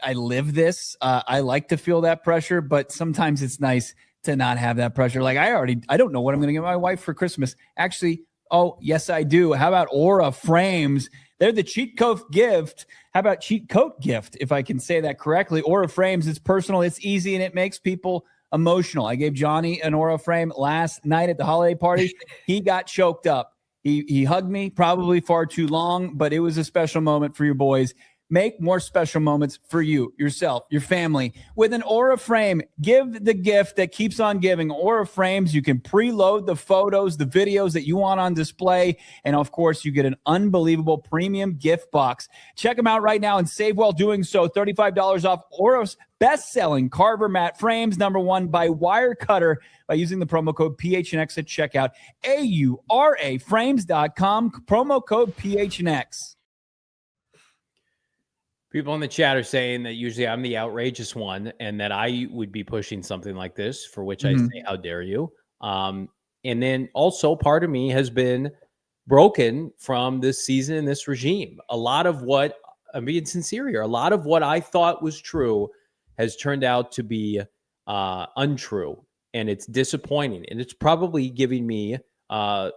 I live this. I like to feel that pressure, but sometimes it's nice to not have that pressure. Like I don't know what I'm going to get my wife for Christmas. Actually, oh, yes, I do. How about Aura frames? They're the cheat coat gift. How about cheat coat gift, if I can say that correctly? Aura frames, it's personal, it's easy, and it makes people emotional. I gave Johnny an Aura frame last night at the holiday party. He got choked up. He hugged me probably far too long, but it was a special moment for your boys. Make more special moments for you, yourself, your family with an Aura frame. Give the gift that keeps on giving. Aura frames, you can preload the photos, the videos that you want on display. And of course, you get an unbelievable premium gift box. Check them out right now and save while doing so. $35 off Aura's best-selling Carver mat frames, #1 by Wirecutter, by using the promo code PHNX at checkout. AURAFrames.com, promo code PHNX. People in the chat are saying that usually I'm the outrageous one and that I would be pushing something like this, for which I say, how dare you? And then also part of me has been broken from this season and this regime. A lot of what, I'm being sincere here, a lot of what I thought was true has turned out to be untrue. And it's disappointing. And it's probably giving me, a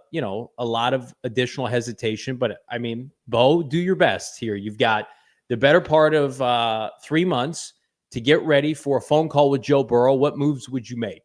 lot of additional hesitation. But I mean, Bo, do your best here. You've got the better part of 3 months to get ready for a phone call with Joe Burrow. What moves would you make?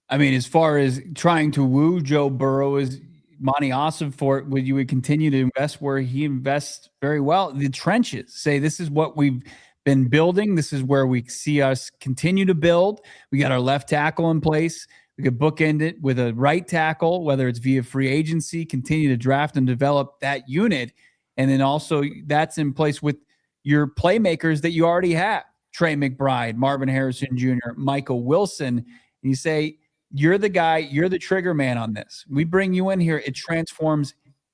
I mean, as far as trying to woo Joe Burrow, is Monty awesome for it? Would you continue to invest where he invests very well? The trenches. Say, this is what we've been building. This is where we see us continue to build. We got our left tackle in place. We could bookend it with a right tackle, whether it's via free agency, continue to draft and develop that unit. And then also that's in place with your playmakers that you already have. Trey McBride, Marvin Harrison Jr., Michael Wilson. And you say, you're the guy, you're the trigger man on this. We bring you in here. It transforms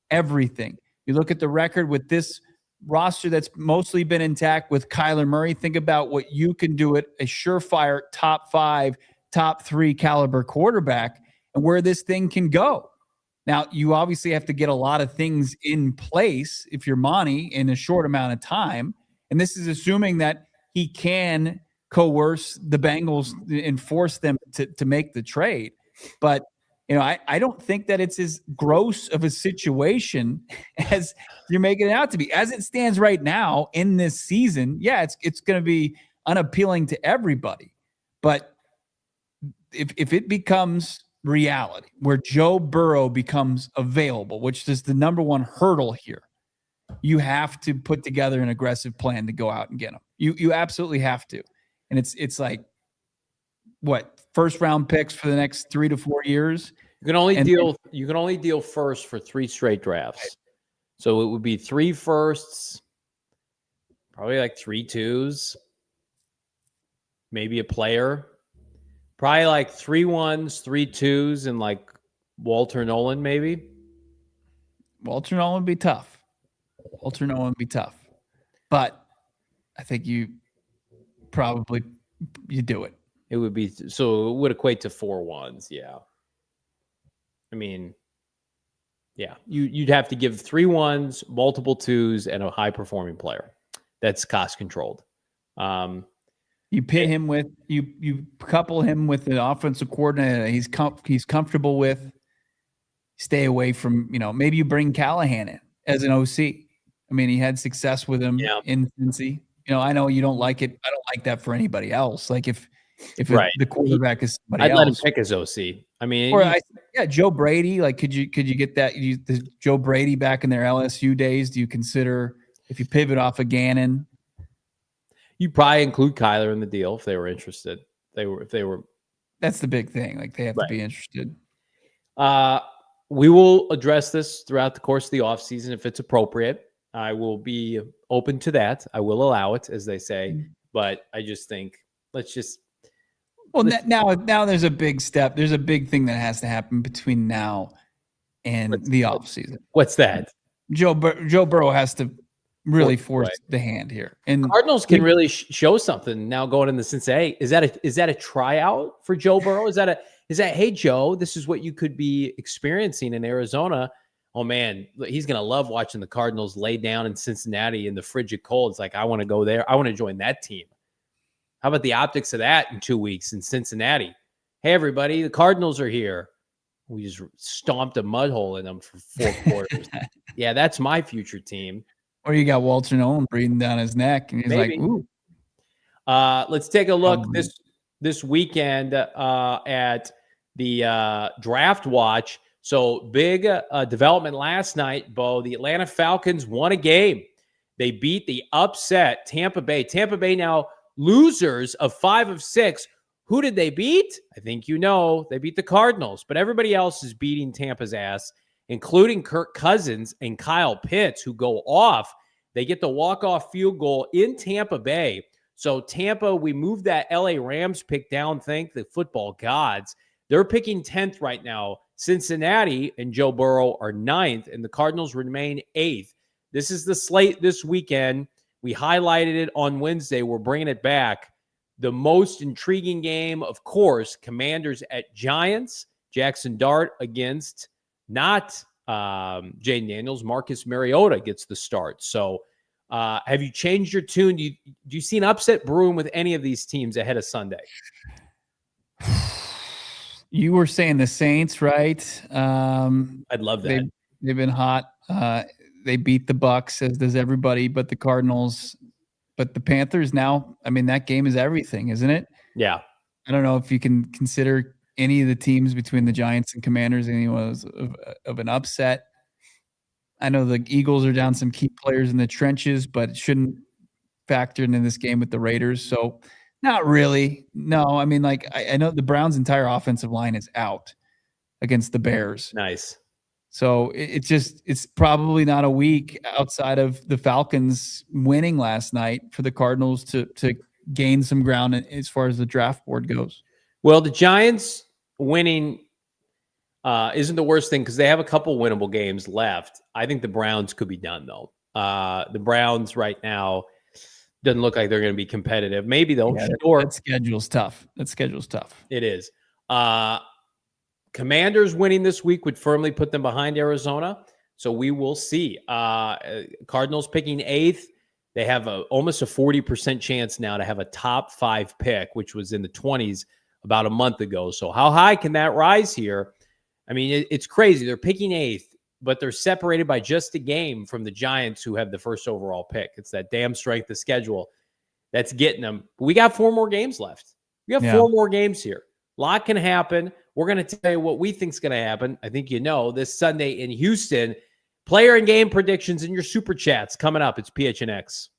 everything. You look at the record with this roster that's mostly been intact with Kyler Murray. Think about what you can do at a surefire top 5, top 3 caliber quarterback and where this thing can go. Now, you obviously have to get a lot of things in place if you're Monty in a short amount of time. And this is assuming that he can coerce the Bengals and force them to make the trade. But, I don't think that it's as gross of a situation as you're making it out to be. As it stands right now in this season, yeah, it's going to be unappealing to everybody. But if it becomes reality where Joe Burrow becomes available, which is the #1 hurdle here, you have to put together an aggressive plan to go out and get him. You absolutely have to. And it's like, what, first round picks for the next 3 to 4 years? You can only deal first for 3 straight drafts. Right. So it would be 3 firsts, probably like 3 twos, maybe a player. Probably like 3 1s, 3 2s, and like Walter Nolen, maybe. Walter Nolen would be tough. But I think you do it. It would be, so it would equate to 4 1s. Yeah. I mean, yeah, you'd have to give 3 1s, multiple 2s, and a high performing player that's cost controlled. You pit him with you couple him with an offensive coordinator he's comfortable with. Stay away from, maybe you bring Callahan in as an OC. I mean, he had success with him in Cincy. I know you don't like it. I don't like that for anybody else. Like if right. The quarterback is somebody else, I'd let him pick his OC. I mean, Joe Brady. Like, could you get that? The Joe Brady back in their LSU days? Do you consider, if you pivot off of Gannon? You probably include Kyler in the deal if they were interested. If they were. That's the big thing. Like, they have to be interested. We will address this throughout the course of the offseason if it's appropriate. I will be open to that. I will allow it, as they say. But I just think now there's a big step. There's a big thing that has to happen between now and the offseason. What's that? Joe Burrow has to really force the hand here. And Cardinals can really show something now going into Cincinnati. Is that a tryout for Joe Burrow? Is that hey Joe, this is what you could be experiencing in Arizona. Oh man, he's gonna love watching the Cardinals lay down in Cincinnati in the frigid cold. It's like, I want to go there. I want to join that team. How about the optics of that in 2 weeks in Cincinnati? Hey everybody, the Cardinals are here. We just stomped a mud hole in them for 4 quarters. Yeah, that's my future team. Or you got Walter Nolen breathing down his neck, and he's like, "Ooh." Let's take a look this weekend at the Draft Watch. So big development last night, Bo. The Atlanta Falcons won a game. They beat the upset Tampa Bay. Tampa Bay now losers of 5 of 6. Who did they beat? I think you know. They beat the Cardinals, but everybody else is beating Tampa's ass, including Kirk Cousins and Kyle Pitts, who go off. They get the walk-off field goal in Tampa Bay. So Tampa, we moved that LA Rams pick down, thank the football gods. They're picking 10th right now. Cincinnati and Joe Burrow are 9th, and the Cardinals remain 8th. This is the slate this weekend. We highlighted it on Wednesday. We're bringing it back. The most intriguing game, of course, Commanders at Giants. Jackson Dart against not Jaden Daniels. Marcus Mariota gets the start. So have you changed your tune? Do you see an upset brewing with any of these teams ahead of Sunday? You were saying the Saints, right? I'd love that. They've been hot. They beat the Bucks, as does everybody, but the Cardinals. But the Panthers now, I mean, that game is everything, isn't it? Yeah. I don't know if you can consider any of the teams between the Giants and Commanders anyone of an upset. I know the Eagles are down some key players in the trenches, but it shouldn't factor into this game with the Raiders. So not really. No, I mean, like I know the Browns' entire offensive line is out against the Bears. Nice. So it's probably not a week outside of the Falcons winning last night for the Cardinals to gain some ground as far as the draft board goes. Well, the Giants winning isn't the worst thing because they have a couple winnable games left. I think the Browns could be done, though. The Browns right now doesn't look like they're going to be competitive. Maybe they'll. Yeah, sure. That schedule's tough. It is. Commanders winning this week would firmly put them behind Arizona. So we will see. Cardinals picking 8th. They have almost a 40% chance now to have a top 5 pick, which was in the 20s about a month ago. So how high can that rise here? I mean, it's crazy. They're picking 8th, but they're separated by just a game from the Giants, who have the first overall pick. It's that damn strength of schedule that's getting them. But we got 4 more games left. We have 4 more games here. A lot can happen. We're going to tell you what we think is going to happen. I think you know this Sunday in Houston. Player and game predictions in your super chats coming up. It's PHNX.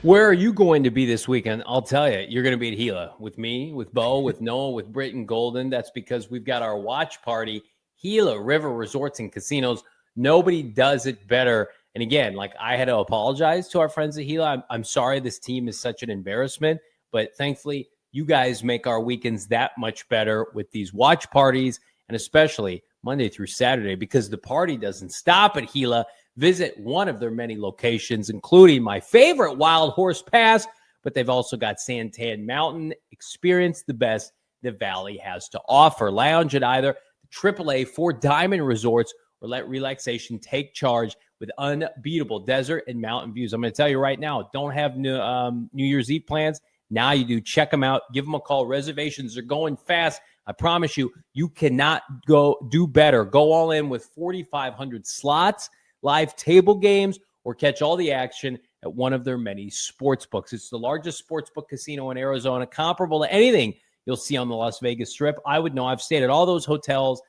Where are you going to be this weekend? I'll tell you. You're going to be at Gila with me, with Bo, with Noah, with Britt and Golden. That's because we've got our watch party, Gila River Resorts and Casinos. Nobody does it better. And again, like I had to apologize to our friends at Gila. I'm sorry this team is such an embarrassment, but thankfully you guys make our weekends that much better with these watch parties, and especially Monday through Saturday, because the party doesn't stop at Gila. Visit one of their many locations, including my favorite Wild Horse Pass, but they've also got Santan Mountain. Experience the best the Valley has to offer. Lounge at either the AAA 4 Diamond Resorts or let relaxation take charge with unbeatable desert and mountain views. I'm going to tell you right now, don't have New Year's Eve plans. Now you do. Check them out. Give them a call. Reservations are going fast. I promise you, you cannot go do better. Go all in with 4,500 slots, live table games, or catch all the action at one of their many sports books. It's the largest sportsbook casino in Arizona, comparable to anything you'll see on the Las Vegas Strip. I would know. I've stayed at all those hotels.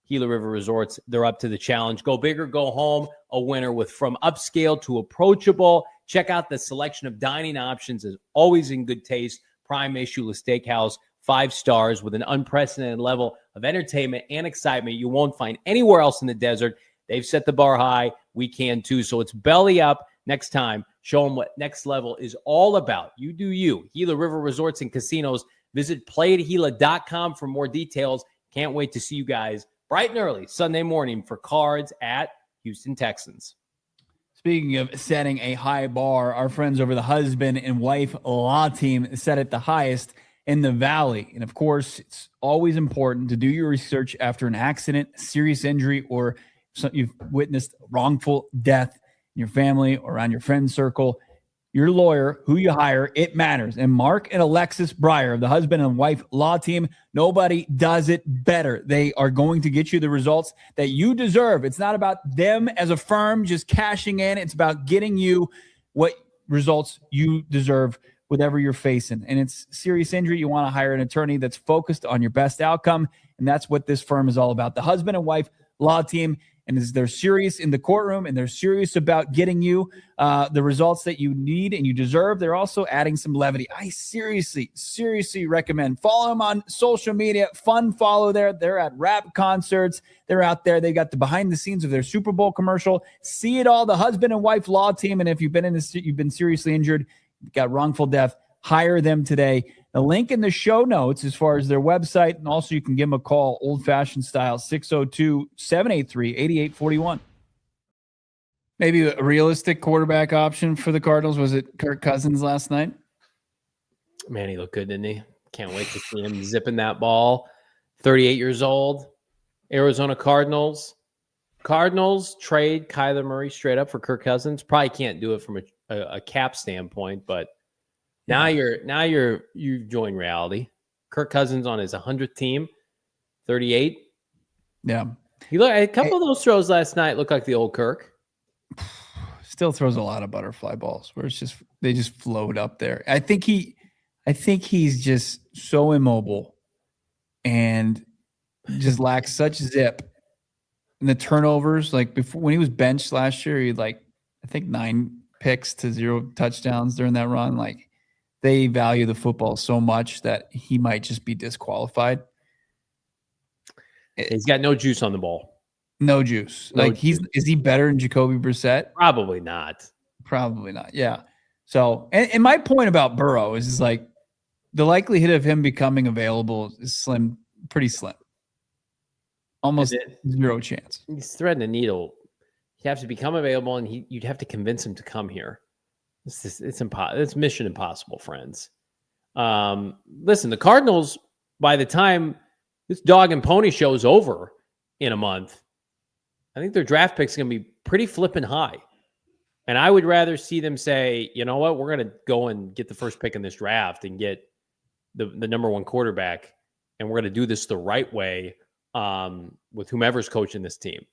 Gila River Resorts, they're up to the challenge. Go big or go home, a winner with from upscale to approachable. Check out the selection of dining options, as always in good taste. Prime Meshula Steakhouse, 5 stars with an unprecedented level of entertainment and excitement you won't find anywhere else in the desert. They've set the bar high. We can too. So it's belly up next time. Show them what next level is all about. You do you. Gila River Resorts and Casinos. Visit playatgila.com for more details. Can't wait to see you guys bright and early Sunday morning for cards at Houston Texans. Speaking of setting a high bar, our friends over the husband and wife law team set it the highest in the Valley. And of course, it's always important to do your research after an accident, serious injury, or you've witnessed wrongful death in your family or around your friend circle. Your lawyer, who you hire, it matters. And Mark and Alexis Breyer of the husband and wife law team, nobody does it better. They are going to get you the results that you deserve. It's not about them as a firm just cashing in. It's about getting you what results you deserve, whatever you're facing. And it's serious injury. You want to hire an attorney that's focused on your best outcome. And that's what this firm is all about. The husband and wife law team. and they're serious in the courtroom, and they're serious about getting you the results that you need and you deserve. They're also adding some levity. I seriously recommend follow them on social media. Fun follow there. They're at rap concerts. They're out there. They got the behind the scenes of their Super Bowl commercial. See it all. The husband and wife law team. And if you've been seriously injured, got wrongful death, hire them today. The link in the show notes as far as their website, and also you can give them a call, old-fashioned style, 602-783-8841. Maybe a realistic quarterback option for the Cardinals. Was it Kirk Cousins last night? Man, he looked good, didn't he? Can't wait to see him zipping that ball. 38 years old. Arizona Cardinals. Cardinals trade Kyler Murray straight up for Kirk Cousins. Probably can't do it from a cap standpoint, but now you've joined reality. Kirk Cousins on his 100th team, 38. Yeah. He looked a couple of those throws last night look like the old Kirk. Still throws a lot of butterfly balls where they just float up there. I think he's just so immobile and just lacks such zip. And the turnovers, like before when he was benched last year, he had I think 9 picks to 0 touchdowns during that run. Like they value the football so much that he might just be disqualified. He's got no juice on the ball. No juice. Is he better than Jacoby Brissett? Probably not. Probably not. Yeah. So, and my point about Burrow is like the likelihood of him becoming available is pretty slim. Almost 0 chance. He's threading the needle. He has to become available, and you'd have to convince him to come here. It's impossible. It's mission impossible, friends. Listen, the Cardinals, by the time this dog and pony show is over in a month, I think their draft pick's going to be pretty flipping high. And I would rather see them say, you know what, we're going to go and get the first pick in this draft and get the number 1 quarterback, and we're going to do this the right way with whomever's coaching this team.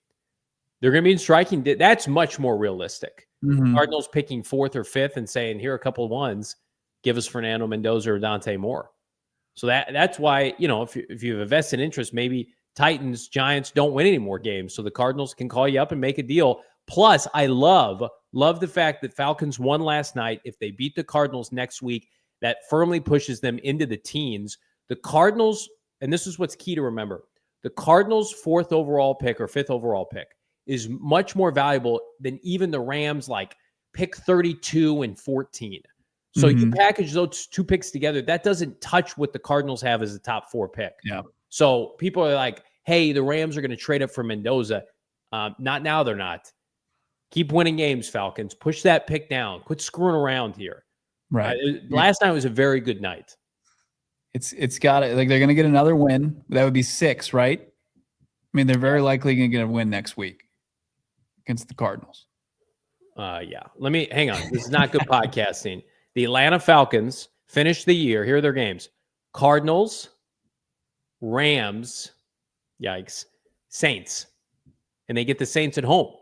They're going to be in striking. That's much more realistic. Mm-hmm. Cardinals picking 4th or 5th and saying, here are a couple of ones, give us Fernando Mendoza or Dante Moore. So that's why, if you have a vested interest, maybe Titans, Giants don't win any more games. So the Cardinals can call you up and make a deal. Plus, I love the fact that Falcons won last night. If they beat the Cardinals next week, that firmly pushes them into the teens. The Cardinals, and this is what's key to remember, the Cardinals' 4th overall pick or 5th overall pick is much more valuable than even the Rams, like pick 32 and 14. So you package those 2 picks together, that doesn't touch what the Cardinals have as a top 4 pick. Yeah. So people are like, hey, the Rams are going to trade up for Mendoza. Not now, they're not. Keep winning games, Falcons. Push that pick down. Quit screwing around here. Right. Last night was a very good night. It's got it. Like they're going to get another win. That would be 6, right? I mean, they're very likely going to get a win next week against the Cardinals. Yeah. Hang on. This is not good podcasting. The Atlanta Falcons finished the year. Here are their games. Cardinals, Rams, yikes, Saints. And they get the Saints at home.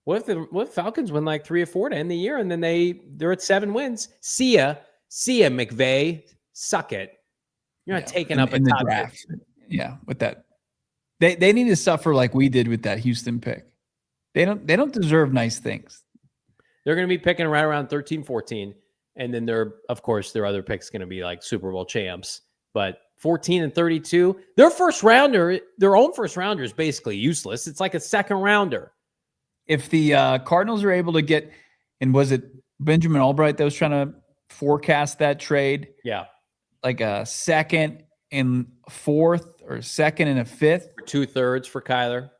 What if Falcons win like 3 or 4 to end the year, and then they're at 7 wins? See ya, McVay. Suck it. You're not taking up in the top draft. Yeah, with that. They need to suffer like we did with that Houston pick. They don't deserve nice things. They're going to be picking right around 13, 14. And then their other pick's going to be like Super Bowl champs. But 14 and 32, their own first rounder is basically useless. It's like a second rounder. If the Cardinals are able to get, and was it Benjamin Albright that was trying to forecast that trade? Yeah. Like a 2nd and 4th or 2nd and a 5th. 2/3 for Kyler.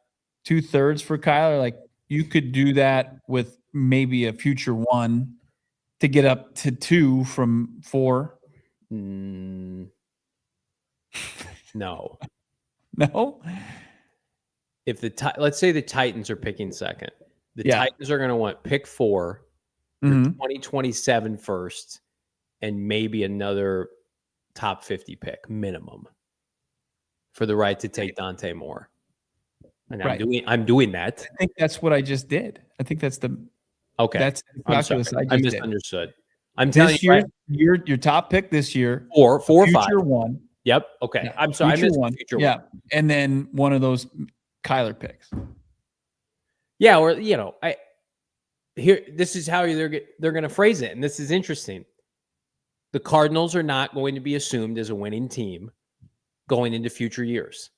2/3 for Kyler. Like you could do that with maybe a future 1 to get up to 2 from 4. No. No. If let's say the Titans are picking 2nd, the Titans are going to want pick 4, 2027 first, and maybe another top 50 pick minimum for the right to take Dante Moore. And I'm doing that. I think that's what I just did. I think that's okay. That's the calculus I misunderstood. Did. I'm telling you, your top pick this year, 4 or 5. Future 1. Yep. Okay. Yeah. I'm sorry. I missed one. Future 1. Yeah. And then one of those Kyler picks. Yeah, or this is how they're going to phrase it, and this is interesting. The Cardinals are not going to be assumed as a winning team going into future years.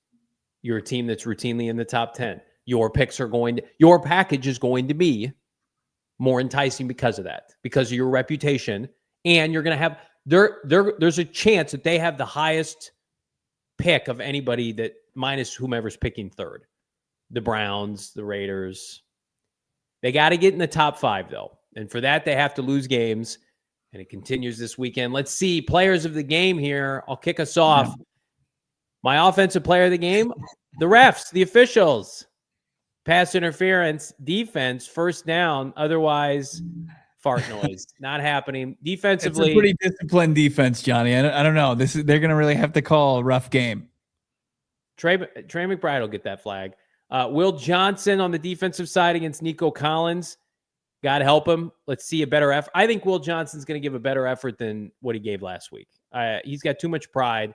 You're a team that's routinely in the top 10. Your package is going to be more enticing because of that, because of your reputation, and you're going to have there's a chance that they have the highest pick of anybody, that minus whomever's picking third. The Browns, the Raiders. They got to get in the top 5 though, and for that they have to lose games. And it continues this weekend. Let's see players of the game here. I'll kick us off. Yeah. My offensive player of the game, the refs, the officials. Pass interference, defense, first down. Otherwise, fart noise. Not happening. Defensively. It's a pretty disciplined defense, Johnny. I don't know. They're going to really have to call a rough game. Trey McBride will get that flag. Will Johnson on the defensive side against Nico Collins. God help him. Let's see a better effort. I think Will Johnson's going to give a better effort than what he gave last week. He's got too much pride.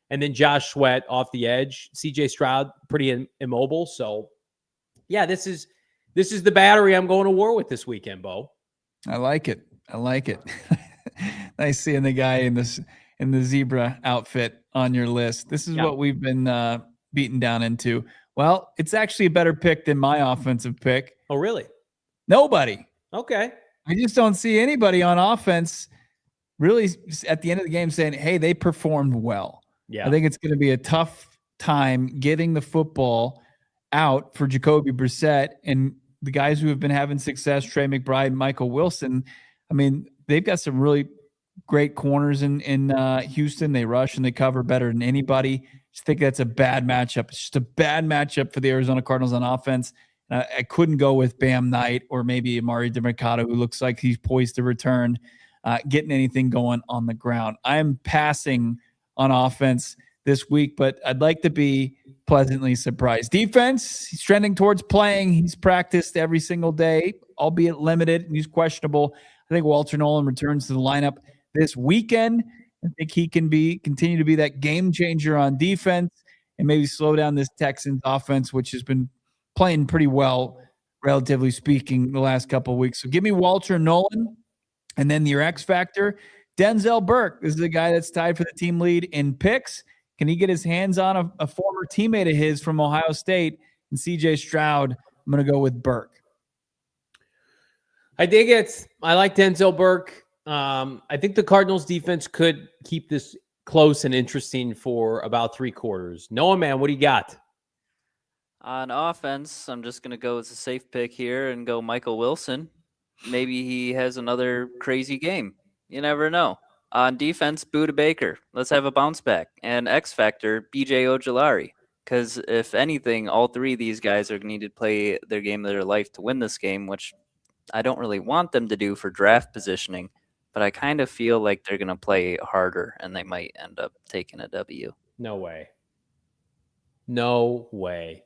And then Josh Sweat off the edge. CJ Stroud pretty immobile. So, yeah, this is the battery I'm going to war with this weekend, Bo. I like it. Nice seeing the guy in the zebra outfit on your list. This is what we've been beaten down into. Well, it's actually a better pick than my offensive pick. Oh, really? Nobody. Okay. I just don't see anybody on offense really at the end of the game saying, hey, they performed well. Yeah. I think it's going to be a tough time getting the football out for Jacoby Brissett and the guys who have been having success, Trey McBride, Michael Wilson. I mean, they've got some really great corners in Houston. They rush and they cover better than anybody. Just think that's a bad matchup. It's just a bad matchup for the Arizona Cardinals on offense. I couldn't go with Bam Knight or maybe Amari DeMercado, who looks like he's poised to return, getting anything going on the ground. I'm passing on offense this week, but I'd like to be pleasantly surprised. Defense, he's trending towards playing. He's practiced every single day, albeit limited, and he's questionable. I think Walter Nolen returns to the lineup this weekend. I think he can continue to be that game changer on defense and maybe slow down this Texans offense, which has been playing pretty well, relatively speaking, the last couple of weeks. So give me Walter Nolen, and then your X factor, Denzel Burke. This is the guy that's tied for the team lead in picks. Can he get his hands on a former teammate of his from Ohio State and CJ Stroud? I'm going to go with Burke. I dig it. I like Denzel Burke. I think the Cardinals defense could keep this close and interesting for about 3 quarters. Noah, man, what do you got? On offense, I'm just going to go as a safe pick here and go Michael Wilson. Maybe he has another crazy game. You never know. On defense, Budda Baker. Let's have a bounce back. And X Factor, BJ Ojulari. Because if anything, all 3 of these guys are going to need to play their game of their life to win this game, which I don't really want them to do for draft positioning. But I kind of feel like they're going to play harder and they might end up taking a W. No way. No way.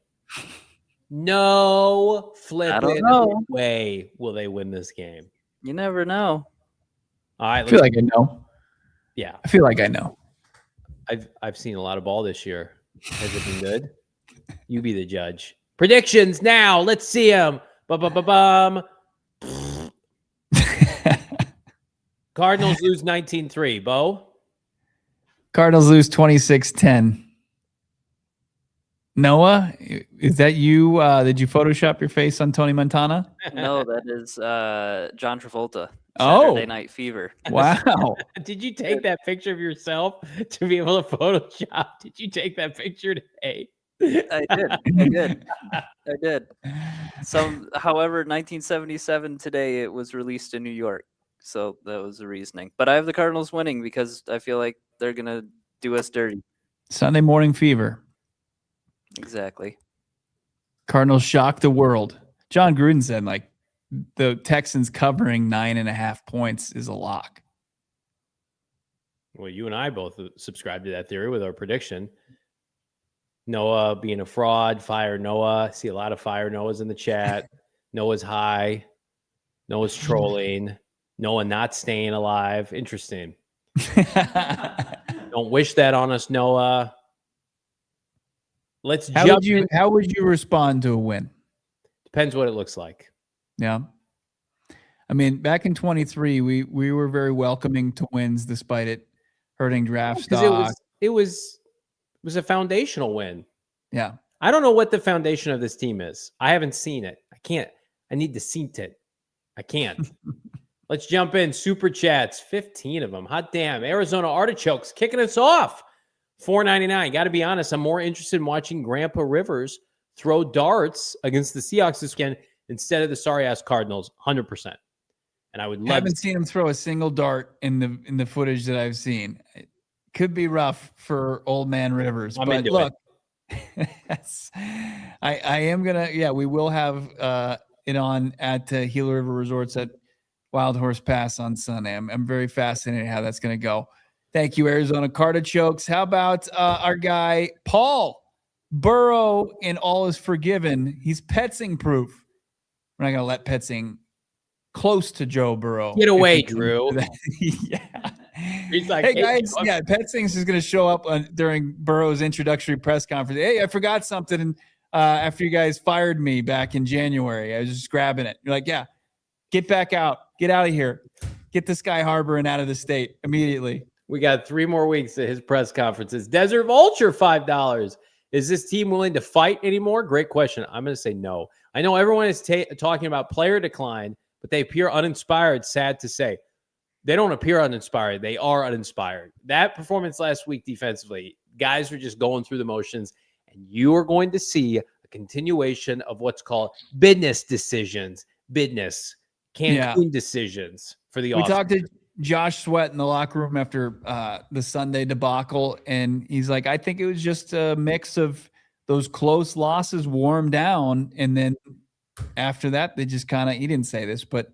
No flipping way will they win this game. You never know. All right, I feel like I know. Yeah. I feel like I know. I've seen a lot of ball this year. Has it been good? You be the judge. Predictions now. Let's see them. Cardinals lose 19-3. Bo? Cardinals lose 26-10. Noah, is that you? Did you Photoshop your face on Tony Montana? No, that is John Travolta. Oh, Saturday Night Fever. Wow. Did you take that picture of yourself to be able to Photoshop? Did you take that picture today? I did. However, 1977 today, it was released in New York. So that was the reasoning. But I have the Cardinals winning because I feel like they're going to do us dirty. Sunday morning fever. Exactly. Cardinals shock the world. John Gruden said, like, the Texans covering 9.5 points is a lock. Well, you and I both subscribe to that theory with our prediction. Noah being a fraud, fire Noah. I see a lot of fire Noahs in the chat. Noah's high. Noah's trolling. Noah not staying alive. Interesting. Don't wish that on us, Noah. How would you respond to a win? Depends what it looks like. Yeah. I mean, back in 23, we were very welcoming to wins despite it hurting draft stock. It was a foundational win. Yeah. I don't know what the foundation of this team is. I haven't seen it. I need to see it. I can't. Let's jump in. Super chats, 15 of them. Hot damn. Arizona Artichokes kicking us off. $4.99. Got to be honest, I'm more interested in watching Grandpa Rivers throw darts against the Seahawks this weekend instead of the sorry-ass Cardinals, 100%. And I would love. Haven't seen him throw a single dart in the footage that I've seen. It could be rough for old man Rivers. I'm but into look, yes, I am gonna. Yeah, we will have it on at Gila River Resorts at Wild Horse Pass on Sunday. I'm very fascinated how that's gonna go. Thank you, Arizona Cardinals. How about our guy Paul? Burrow in all is forgiven. He's Petsing proof. We're not gonna let Petsing close to Joe Burrow. Get away, Drew. Yeah. He's like, hey guys, yeah, Petsing's is going to show up during Burrow's introductory press conference. Hey, I forgot something after you guys fired me back in January. I was just grabbing it. You're like, yeah, get back out. Get out of here. Get this guy Harbor and out of the state immediately. We got 3 more weeks at his press conferences. Desert Vulture, $5. Is this team willing to fight anymore? Great question. I'm going to say no. I know everyone is talking about player decline, but they appear uninspired, sad to say. They don't appear uninspired. They are uninspired. That performance last week defensively, guys were just going through the motions, and you are going to see a continuation of what's called business decisions, Cancun decisions for the offseason. We talked to Josh Sweat in the locker room after the Sunday debacle, and he's like, I think it was just a mix of those close losses wore him down, and then after that, they just kind of, he didn't say this, but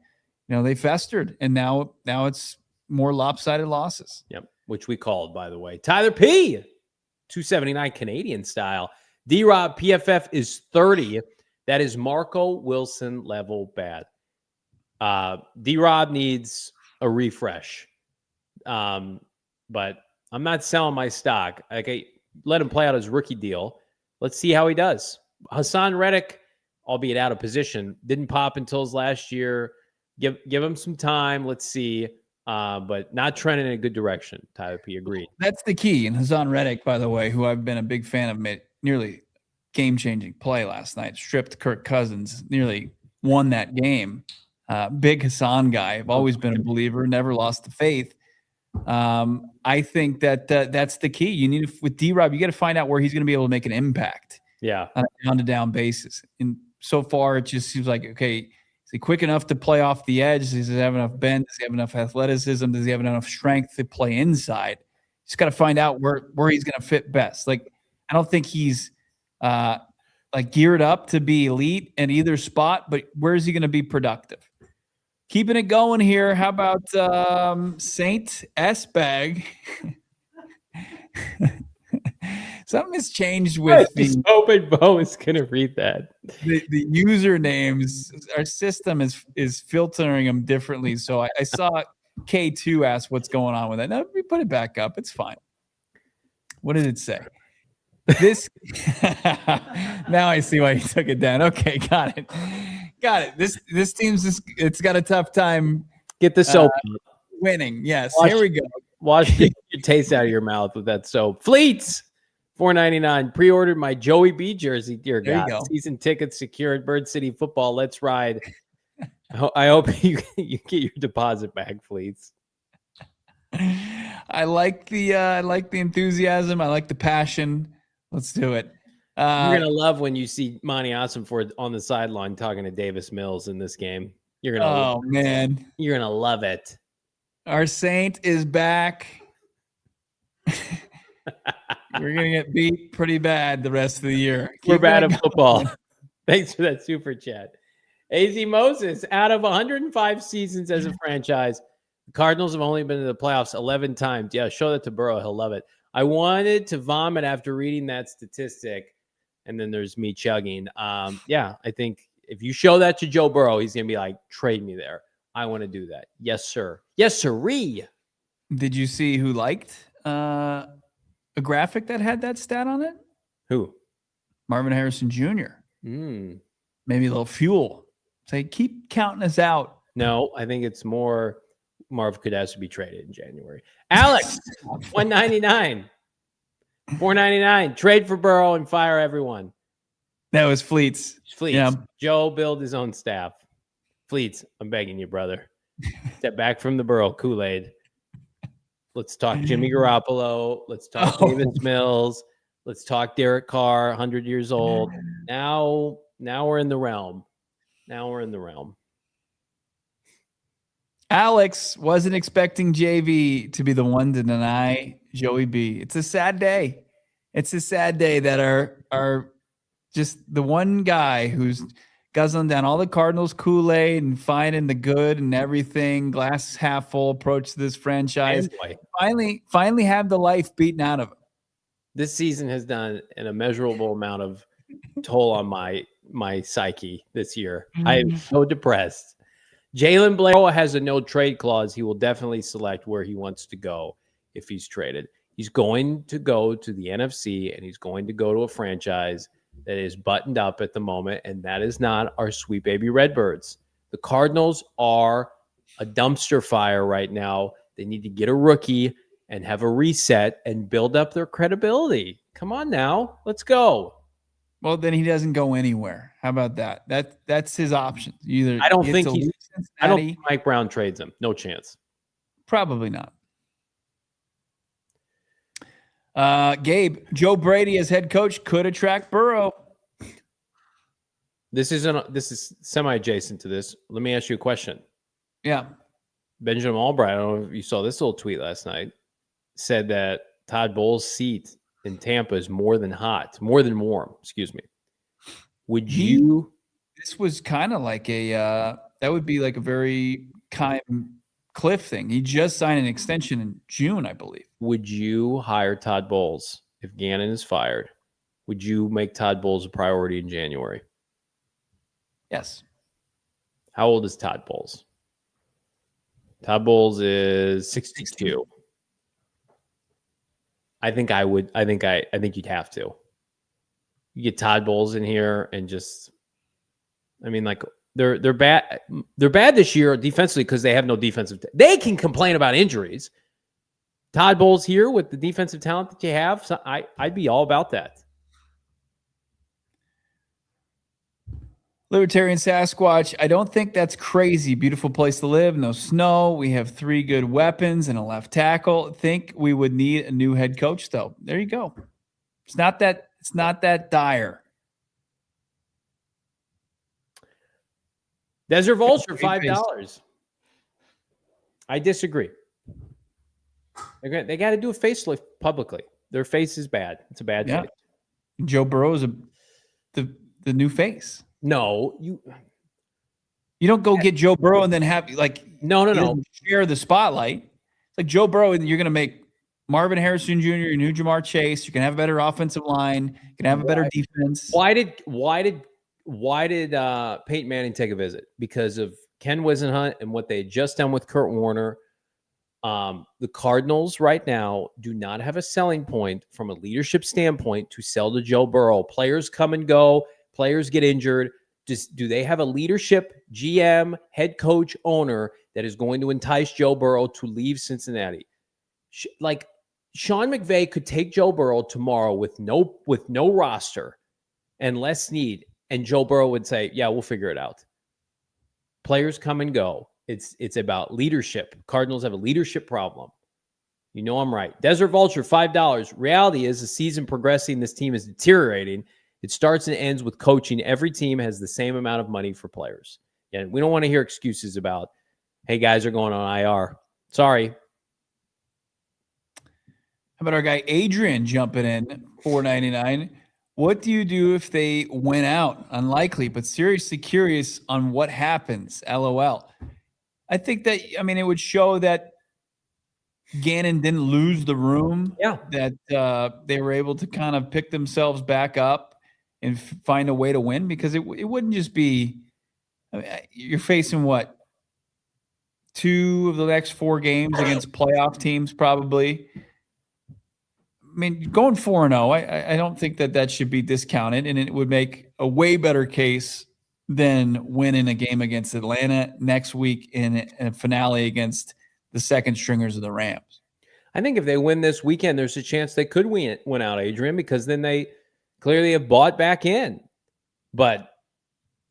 they festered, and now it's more lopsided losses. Yep, which we called, by the way. Tyler P, $2.79 Canadian style. D-Rob PFF is 30. That is Marco Wilson level bad. D-Rob needs a refresh. But I'm not selling my stock. I let him play out his rookie deal. Let's see how he does. Hassan Reddick, albeit out of position, didn't pop until his last year. Give him some time. Let's see. But not trending in a good direction. Tyler P. agreed. That's the key. And Hassan Reddick, by the way, who I've been a big fan of, made nearly game-changing play last night. Stripped Kirk Cousins, nearly won that game. Big Hassan guy. I've always been a believer, never lost the faith. I think that that's the key. You need with D-Rob, you got to find out where he's going to be able to make an impact. Yeah, on a down-to-down basis. And so far, it just seems like, okay, is he quick enough to play off the edge? Does he have enough bend? Does he have enough athleticism? Does he have enough strength to play inside? Just got to find out where he's going to fit best. Like, I don't think he's geared up to be elite in either spot, but where is he going to be productive? Keeping it going here. How about Saint S-Bag? Something has changed with Open Bo is going to read that. The usernames. Our system is filtering them differently. So I saw K2 ask what's going on with that. No, we put it back up. It's fine. What did it say? This now I see why you took it down. Okay, got it. This team's it's got a tough time. Get the soap winning. Yes, here we go. Wash your taste out of your mouth with that soap. Fleets, $4.99. Pre-ordered my Joey B jersey. Dear God, season tickets secured. Bird City football. Let's ride. I hope you get your deposit back, Fleets. I like the enthusiasm. I like the passion. Let's do it. You're gonna love when you see Monty Ossenford on the sideline talking to Davis Mills in this game. You're gonna. Man, you're gonna love it. Our Saint is back. We're going to get beat pretty bad the rest of the year. We're bad at football. Thanks for that super chat. AZ Moses, out of 105 seasons as a franchise, the Cardinals have only been to the playoffs 11 times. Yeah, show that to Burrow. He'll love it. I wanted to vomit after reading that statistic, and then there's me chugging. Yeah, I think if you show that to Joe Burrow, he's going to be like, trade me there. I want to do that. Yes, sir. Yes, sirree. Did you see who liked a graphic that had that stat on it? Who? Marvin Harrison Jr. Man, maybe a little fuel. Say, keep counting us out. No, I think it's more Marv could have to be traded in January. Alex, 199. 499. Trade for Burrow and fire everyone. That was Fleets. Fleets. Yeah. Joe build his own staff. Fleets, I'm begging you, brother. Step back from the Burrow Kool-Aid. Let's talk Jimmy Garoppolo. Let's talk Davis Mills. Let's talk Derek Carr, 100 years old. Now we're in the realm. Alex wasn't expecting JV to be the one to deny Joey B. It's a sad day. It's a sad day that our just the one guy who's guzzling down all the Cardinals Kool-Aid and finding the good and everything, glass half full approach to this franchise. Finally have the life beaten out of him. This season has done an immeasurable amount of toll on my psyche this year. I am so depressed. Jalen Blair has a no trade clause. He will definitely select where he wants to go if he's traded. He's going to go to the NFC, and he's going to go to a franchise that is buttoned up at the moment, and that is not our sweet baby Redbirds. The Cardinals are a dumpster fire right now. They need to get a rookie and have a reset and build up their credibility. Come on now. Let's go. Well, then he doesn't go anywhere. How about that? That's his option. I don't think Mike Brown trades him. No chance. Probably not. Gabe, Joe Brady as head coach could attract Burrow. This is semi-adjacent to this. Let me ask you a question. Yeah. Benjamin Albright, I don't know if you saw this little tweet last night, said that Todd Bowles' seat in Tampa is more than warm. Excuse me. This was kind of like that would be like a very kind Cliff thing. He just signed an extension in June, I believe. Would you hire Todd Bowles if Gannon is fired? Would you make Todd Bowles a priority in January? Yes. How old is Todd Bowles? Todd Bowles is 62. I think you'd have to. You get Todd Bowles in here and just, I mean, like they're bad. They're bad this year defensively because they have no defensive. They can complain about injuries. Todd Bowles here with the defensive talent that you have, so I'd be all about that. Libertarian Sasquatch, I don't think that's crazy. Beautiful place to live, no snow. We have 3 good weapons and a left tackle. Think we would need a new head coach, though. There you go. It's not that dire. Desert Vulture, $5. I disagree. They got to do a facelift publicly. Their face is bad. It's a bad face. Joe Burrow is the new face. No, you don't go get Joe Burrow and then have no share the spotlight. It's like Joe Burrow, and you're going to make Marvin Harrison Jr. your new Jamar Chase. You can have a better offensive line. You can have a better defense. Why did Peyton Manning take a visit? Because of Ken Wisenhunt and what they had just done with Kurt Warner. The Cardinals right now do not have a selling point from a leadership standpoint to sell to Joe Burrow. Players come and go. Players get injured. Do they have a leadership GM, head coach, owner that is going to entice Joe Burrow to leave Cincinnati? Like Sean McVay could take Joe Burrow tomorrow with no roster and less need, and Joe Burrow would say, "Yeah, we'll figure it out." Players come and go. It's about leadership. Cardinals have a leadership problem. You know I'm right. Desert Vulture, $5. Reality is the season progressing. This team is deteriorating. It starts and ends with coaching. Every team has the same amount of money for players. And we don't want to hear excuses about, hey, guys are going on IR. Sorry. How about our guy Adrian jumping in, $4.99? What do you do if they win out? Unlikely, but seriously curious on what happens. LOL. I think that, it would show that Gannon didn't lose the room. Yeah. That they were able to kind of pick themselves back up and find a way to win, because it wouldn't just be, you're facing what? 2 of the next 4 games against playoff teams, probably. Going 4-0, I don't think that should be discounted, and it would make a way better case than winning a game against Atlanta next week in a finale against the second stringers of the Rams. I think if they win this weekend, there's a chance they could win out, Adrian, because then they clearly have bought back in. But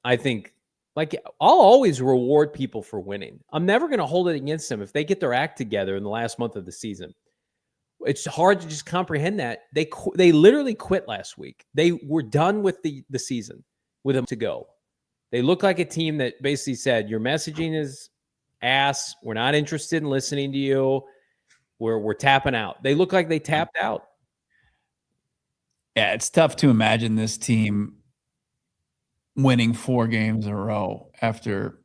I think, like, I'll always reward people for winning. I'm never going to hold it against them if they get their act together in the last month of the season. It's hard to just comprehend that. They literally quit last week. They were done with the season with them to go. They look like a team that basically said, your messaging is ass. We're not interested in listening to you. We're tapping out. They look like they tapped out. Yeah, it's tough to imagine this team winning 4 games in a row after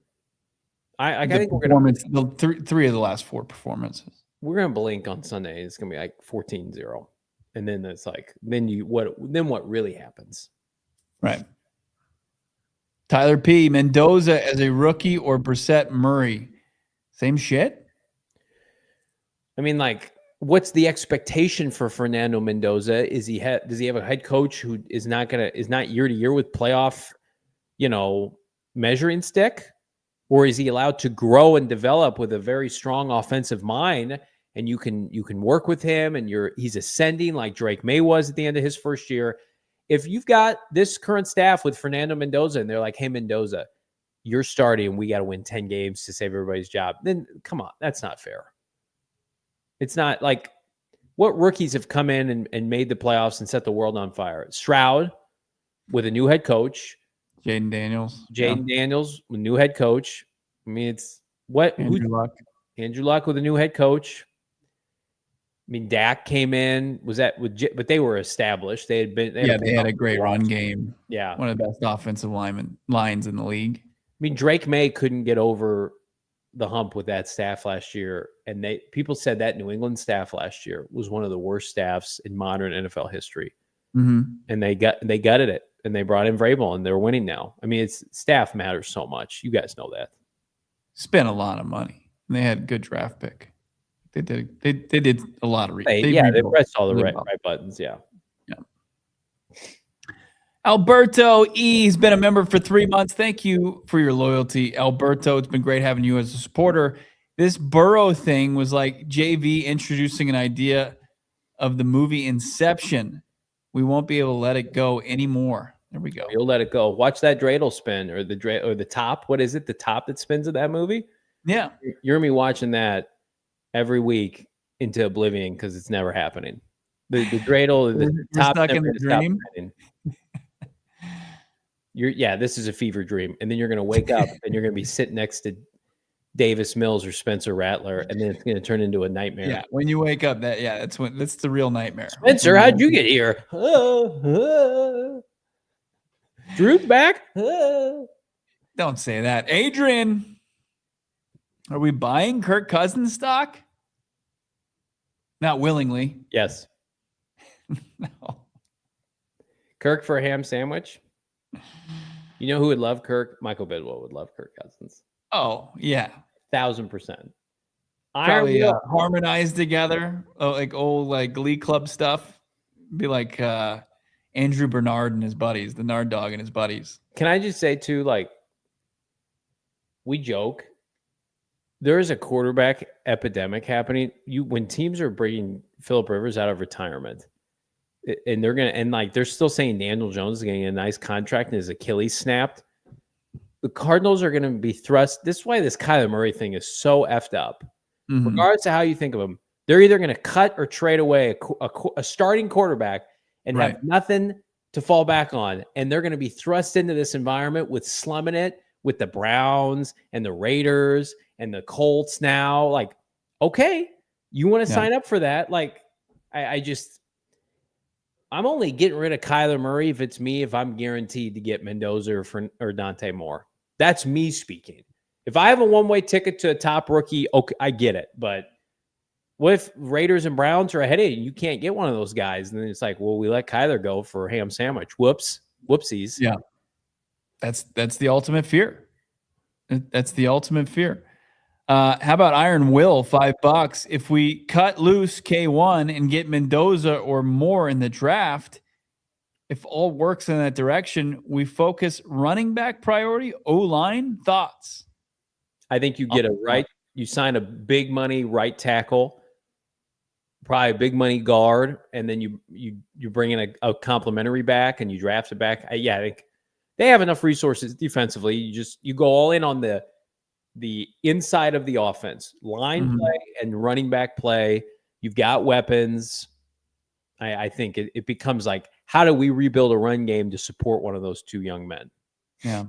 I think we're gonna three of the last 4 performances. We're gonna blink on Sunday. It's gonna be like 14-0. And then it's like, then what really happens? Right. Tyler P. Mendoza as a rookie or Brissett Murray? Same shit? I mean, like, what's the expectation for Fernando Mendoza? Does he have a head coach who is not year to year with playoff, measuring stick? Or is he allowed to grow and develop with a very strong offensive mind, and you can work with him, and he's ascending like Drake May was at the end of his first year? If you've got this current staff with Fernando Mendoza and they're like, hey, Mendoza, you're starting and we got to win 10 games to save everybody's job, then come on, that's not fair. It's not like what rookies have come in and made the playoffs and set the world on fire. Stroud with a new head coach. Jaden Daniels with new head coach. I mean, it's what? Andrew Luck. Andrew Luck with a new head coach. I mean, Dak came in. But they were established. They had a great run game. Yeah. One of the best offensive lines in the league. I mean, Drake May couldn't get over the hump with that staff last year. And people said that New England staff last year was one of the worst staffs in modern NFL history. Mm-hmm. And they gutted it, and they brought in Vrabel, and they're winning now. I mean, staff matters so much. You guys know that. Spent a lot of money. And they had a good draft pick. They did a lot of they pressed all the right buttons. Yeah. Alberto E's been a member for 3 months. Thank you for your loyalty, Alberto. It's been great having you as a supporter. This Burrow thing was like JV introducing an idea of the movie Inception. We won't be able to let it go anymore. There we go. You'll let it go. Watch that dreidel spin or the top. What is it? The top that spins of that movie? Yeah. You're me watching that every week into oblivion because it's never happening. The dreidel, the top stuck in the dream. This is a fever dream. And then you're going to wake up and you're going to be sitting next to Davis Mills or Spencer Rattler, and then it's going to turn into a nightmare. Yeah, when you wake up, that's the real nightmare. Spencer, how'd you get here? Drew's back. Don't say that. Adrian, are we buying Kirk Cousins stock? Not willingly. Yes. No. Kirk for a ham sandwich? You know who would love Kirk? Michael Bidwell would love Kirk Cousins. Oh, yeah. 1,000%. Probably harmonized together, like old Glee Club stuff. Be like Andrew Bernard and his buddies, the Nard Dog and his buddies. Can I just say, too, we joke. There is a quarterback epidemic happening. When teams are bringing Phillip Rivers out of retirement, and they're still saying Daniel Jones is getting a nice contract and his Achilles snapped. The Cardinals are going to be thrust. This is why this Kyler Murray thing is so effed up. Mm-hmm. Regardless of how you think of him, they're either going to cut or trade away a starting quarterback and have nothing to fall back on. And they're going to be thrust into this environment with slumming it with the Browns and the Raiders and the Colts now. Okay, you want to sign up for that? I'm only getting rid of Kyler Murray if I'm guaranteed to get Mendoza or Dante Moore. That's me speaking. If I have a one-way ticket to a top rookie, okay, I get it. But what if Raiders and Browns are ahead of you? You can't get one of those guys. And then it's like, well, we let Kyler go for a ham sandwich. Whoopsies. Yeah. That's the ultimate fear. That's the ultimate fear. How about Iron Will, $5? If we cut loose K1 and get Mendoza or more in the draft, if all works in that direction, we focus running back priority, O-line. Thoughts? I think you get you sign a big money right tackle, probably a big money guard, and then you bring in a complimentary back and you draft a back. I think they have enough resources defensively. You go all in on the inside of the offense, line play and running back play. You've got weapons. I think it becomes like, how do we rebuild a run game to support one of those two young men? Yeah.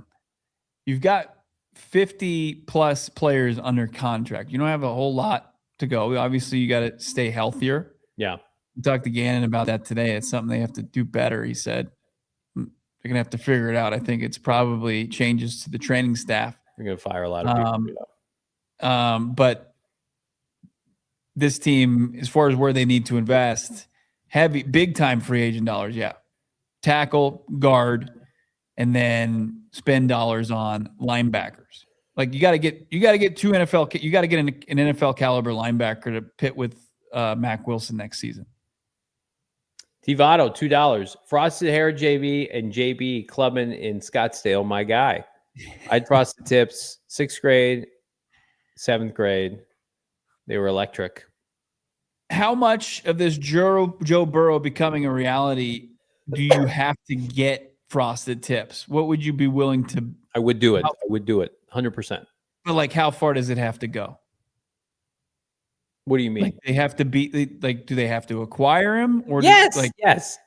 You've got 50 plus players under contract. You don't have a whole lot to go. Obviously, you got to stay healthier. Yeah. We talked to Gannon about that today. It's something they have to do better. He said they're going to have to figure it out. I think it's probably changes to the training staff. They're going to fire a lot of people. But this team, as far as where they need to invest, heavy, big time free agent dollars. Yeah. Tackle, guard, and then spend dollars on linebackers. Like you got to get two NFL. You got to get an NFL caliber linebacker to pit with Mac Wilson next season. Tivado, $2. Frosted Hair JB and JB clubbing in Scottsdale. My guy. I'd frosted tips. 6th grade, 7th grade. They were electric. How much of this Joe Burrow becoming a reality do you have to get frosted tips? What would you be willing to? I would do it. I would do it 100%. But like, how far does it have to go? What do you mean? Like they have to be like, do they have to acquire him? Or yes, like,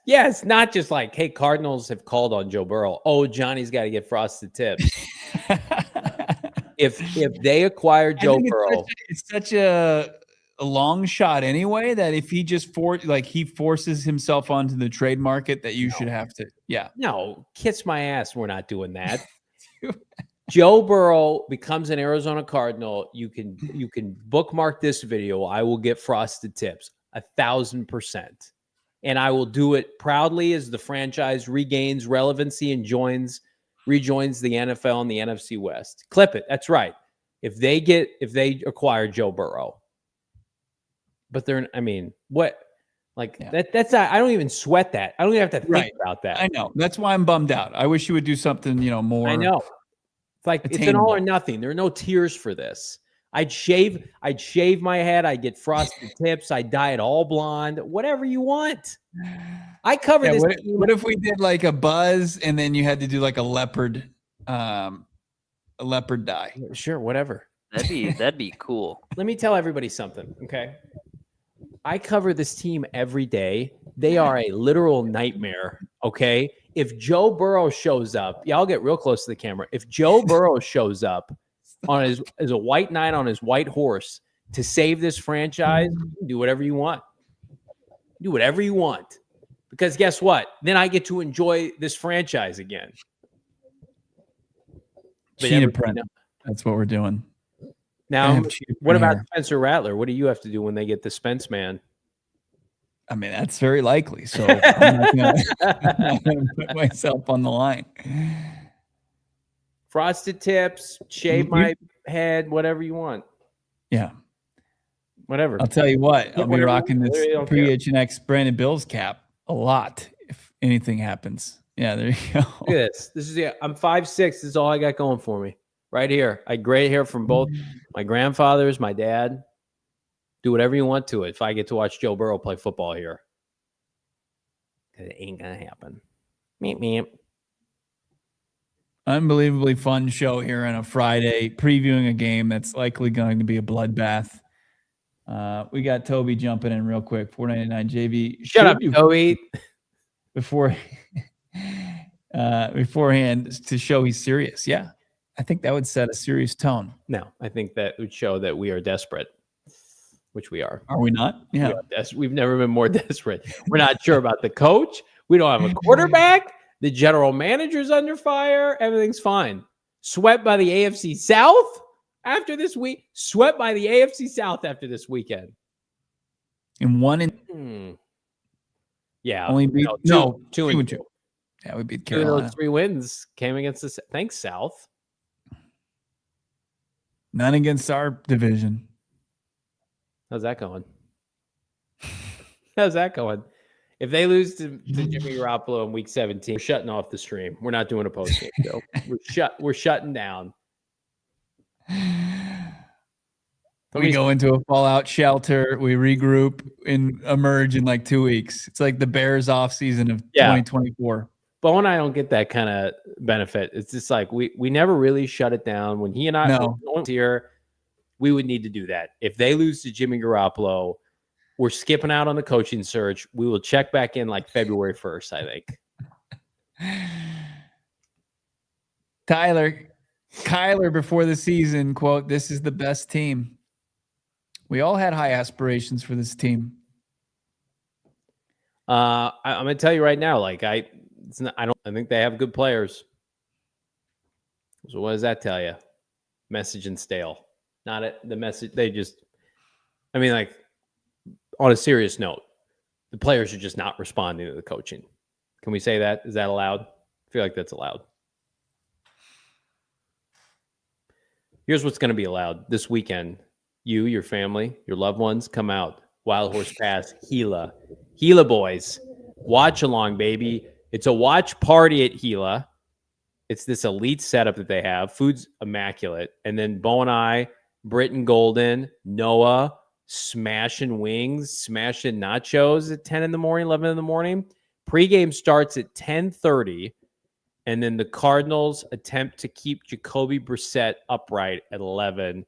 yes. Not just like, hey, Cardinals have called on Joe Burrow. Oh, Johnny's got to get frosted tips. If they acquire Joe Burrow, it's such a long shot anyway that if he just he forces himself onto the trade market, that you should have to. Yeah. No, kiss my ass. We're not doing that. Joe Burrow becomes an Arizona Cardinal. You can bookmark this video. I will get frosted tips 1,000%. And I will do it proudly as the franchise regains relevancy and rejoins the NFL and the NFC West. Clip it. That's right. If they acquire Joe Burrow. But what? Like that's not, I don't even sweat that. I don't even have to think about that. I know. That's why I'm bummed out. I wish you would do something, more. I know. It's like it's an all or nothing. There are no tiers for this. I'd shave my head. I'd get frosted tips. I'd dye it all blonde. Whatever you want. I cover this. What if we did like a buzz and then you had to do like a leopard dye? Sure, whatever. That'd be cool. Let me tell everybody something, okay? I cover this team every day. They are a literal nightmare, okay? If Joe Burrow shows up, I'll get real close to the camera. If Joe Burrow shows up as a white knight on his white horse to save this franchise, do whatever you want. Do whatever you want. Because guess what? Then I get to enjoy this franchise again. Cheetah print. That's what we're doing. Now, what about Spencer Rattler? What do you have to do when they get the Spence man? I mean, that's very likely. So I'm not gonna put myself on the line. Frosted tips, shave my head, whatever you want. Yeah. Whatever. I'll tell you what, I'll be rocking this PHNX Brandon Bills cap a lot if anything happens. Yeah, there you go. Look at this. I'm 5'6". This is all I got going for me. Right here. I had gray hair from both my grandfathers, my dad. Do whatever you want to it if I get to watch Joe Burrow play football here. It ain't going to happen. Meep, meep. Unbelievably fun show here on a Friday, previewing a game that's likely going to be a bloodbath. We got Toby jumping in real quick. $4.99 JV. Shut up, Toby. Beforehand to show he's serious. Yeah. I think that would set a serious tone. No, I think that would show that we are desperate, which we are. Are we not? Yeah. We've never been more desperate. We're not sure about the coach. We don't have a quarterback. The general manager's under fire. Everything's fine. Swept by the AFC South after this week. Swept by the AFC South after this weekend. And one yeah. Only beat two and two. Yeah, we beat Carolina. 2 of those 3 wins came against the thanks South. None against our division. How's that going? How's that going? If they lose to Jimmy Garoppolo in Week 17, we're shutting off the stream. We're not doing a post game show. We're shutting down. We go into a fallout shelter. We regroup and emerge in like 2 weeks. It's like the Bears off season of 2024. Bo and I don't get that kind of benefit. It's just like we never really shut it down. When he and I were here, we would need to do that. If they lose to Jimmy Garoppolo, we're skipping out on the coaching search. We will check back in like February 1st, I think. Kyler before the season, quote, "This is the best team." We all had high aspirations for this team. I'm going to tell you right now, like I think they have good players. So what does that tell you? Message and stale. Not it. The message. Like on a serious note, the players are just not responding to the coaching. Can we say that? Is that allowed? I feel like that's allowed. Here's what's going to be allowed this weekend. You, your family, your loved ones, come out. Wild Horse Pass, Gila boys. Watch along, baby. It's a watch party at Gila. It's this elite setup that they have. Food's immaculate. And then Bo and I, Britt and Golden, Noah, smashing wings, smashing nachos at 10 in the morning, 11 in the morning. Pregame starts at 10:30. And then the Cardinals attempt to keep Jacoby Brissett upright at 11.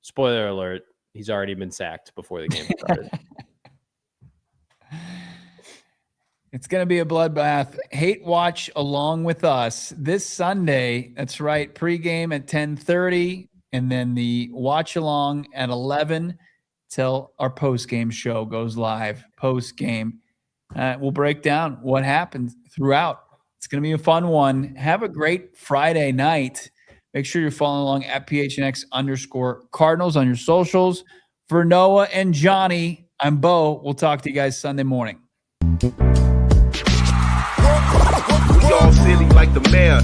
Spoiler alert, he's already been sacked before the game started. It's going to be a bloodbath. Hate watch along with us this Sunday. That's right. Pregame at 10:30 and then the watch along at 11 till our postgame show goes live. Postgame. We'll break down what happens throughout. It's going to be a fun one. Have a great Friday night. Make sure you're following along at PHNX_Cardinals on your socials. For Noah and Johnny, I'm Bo. We'll talk to you guys Sunday morning. We all silly like the mayor.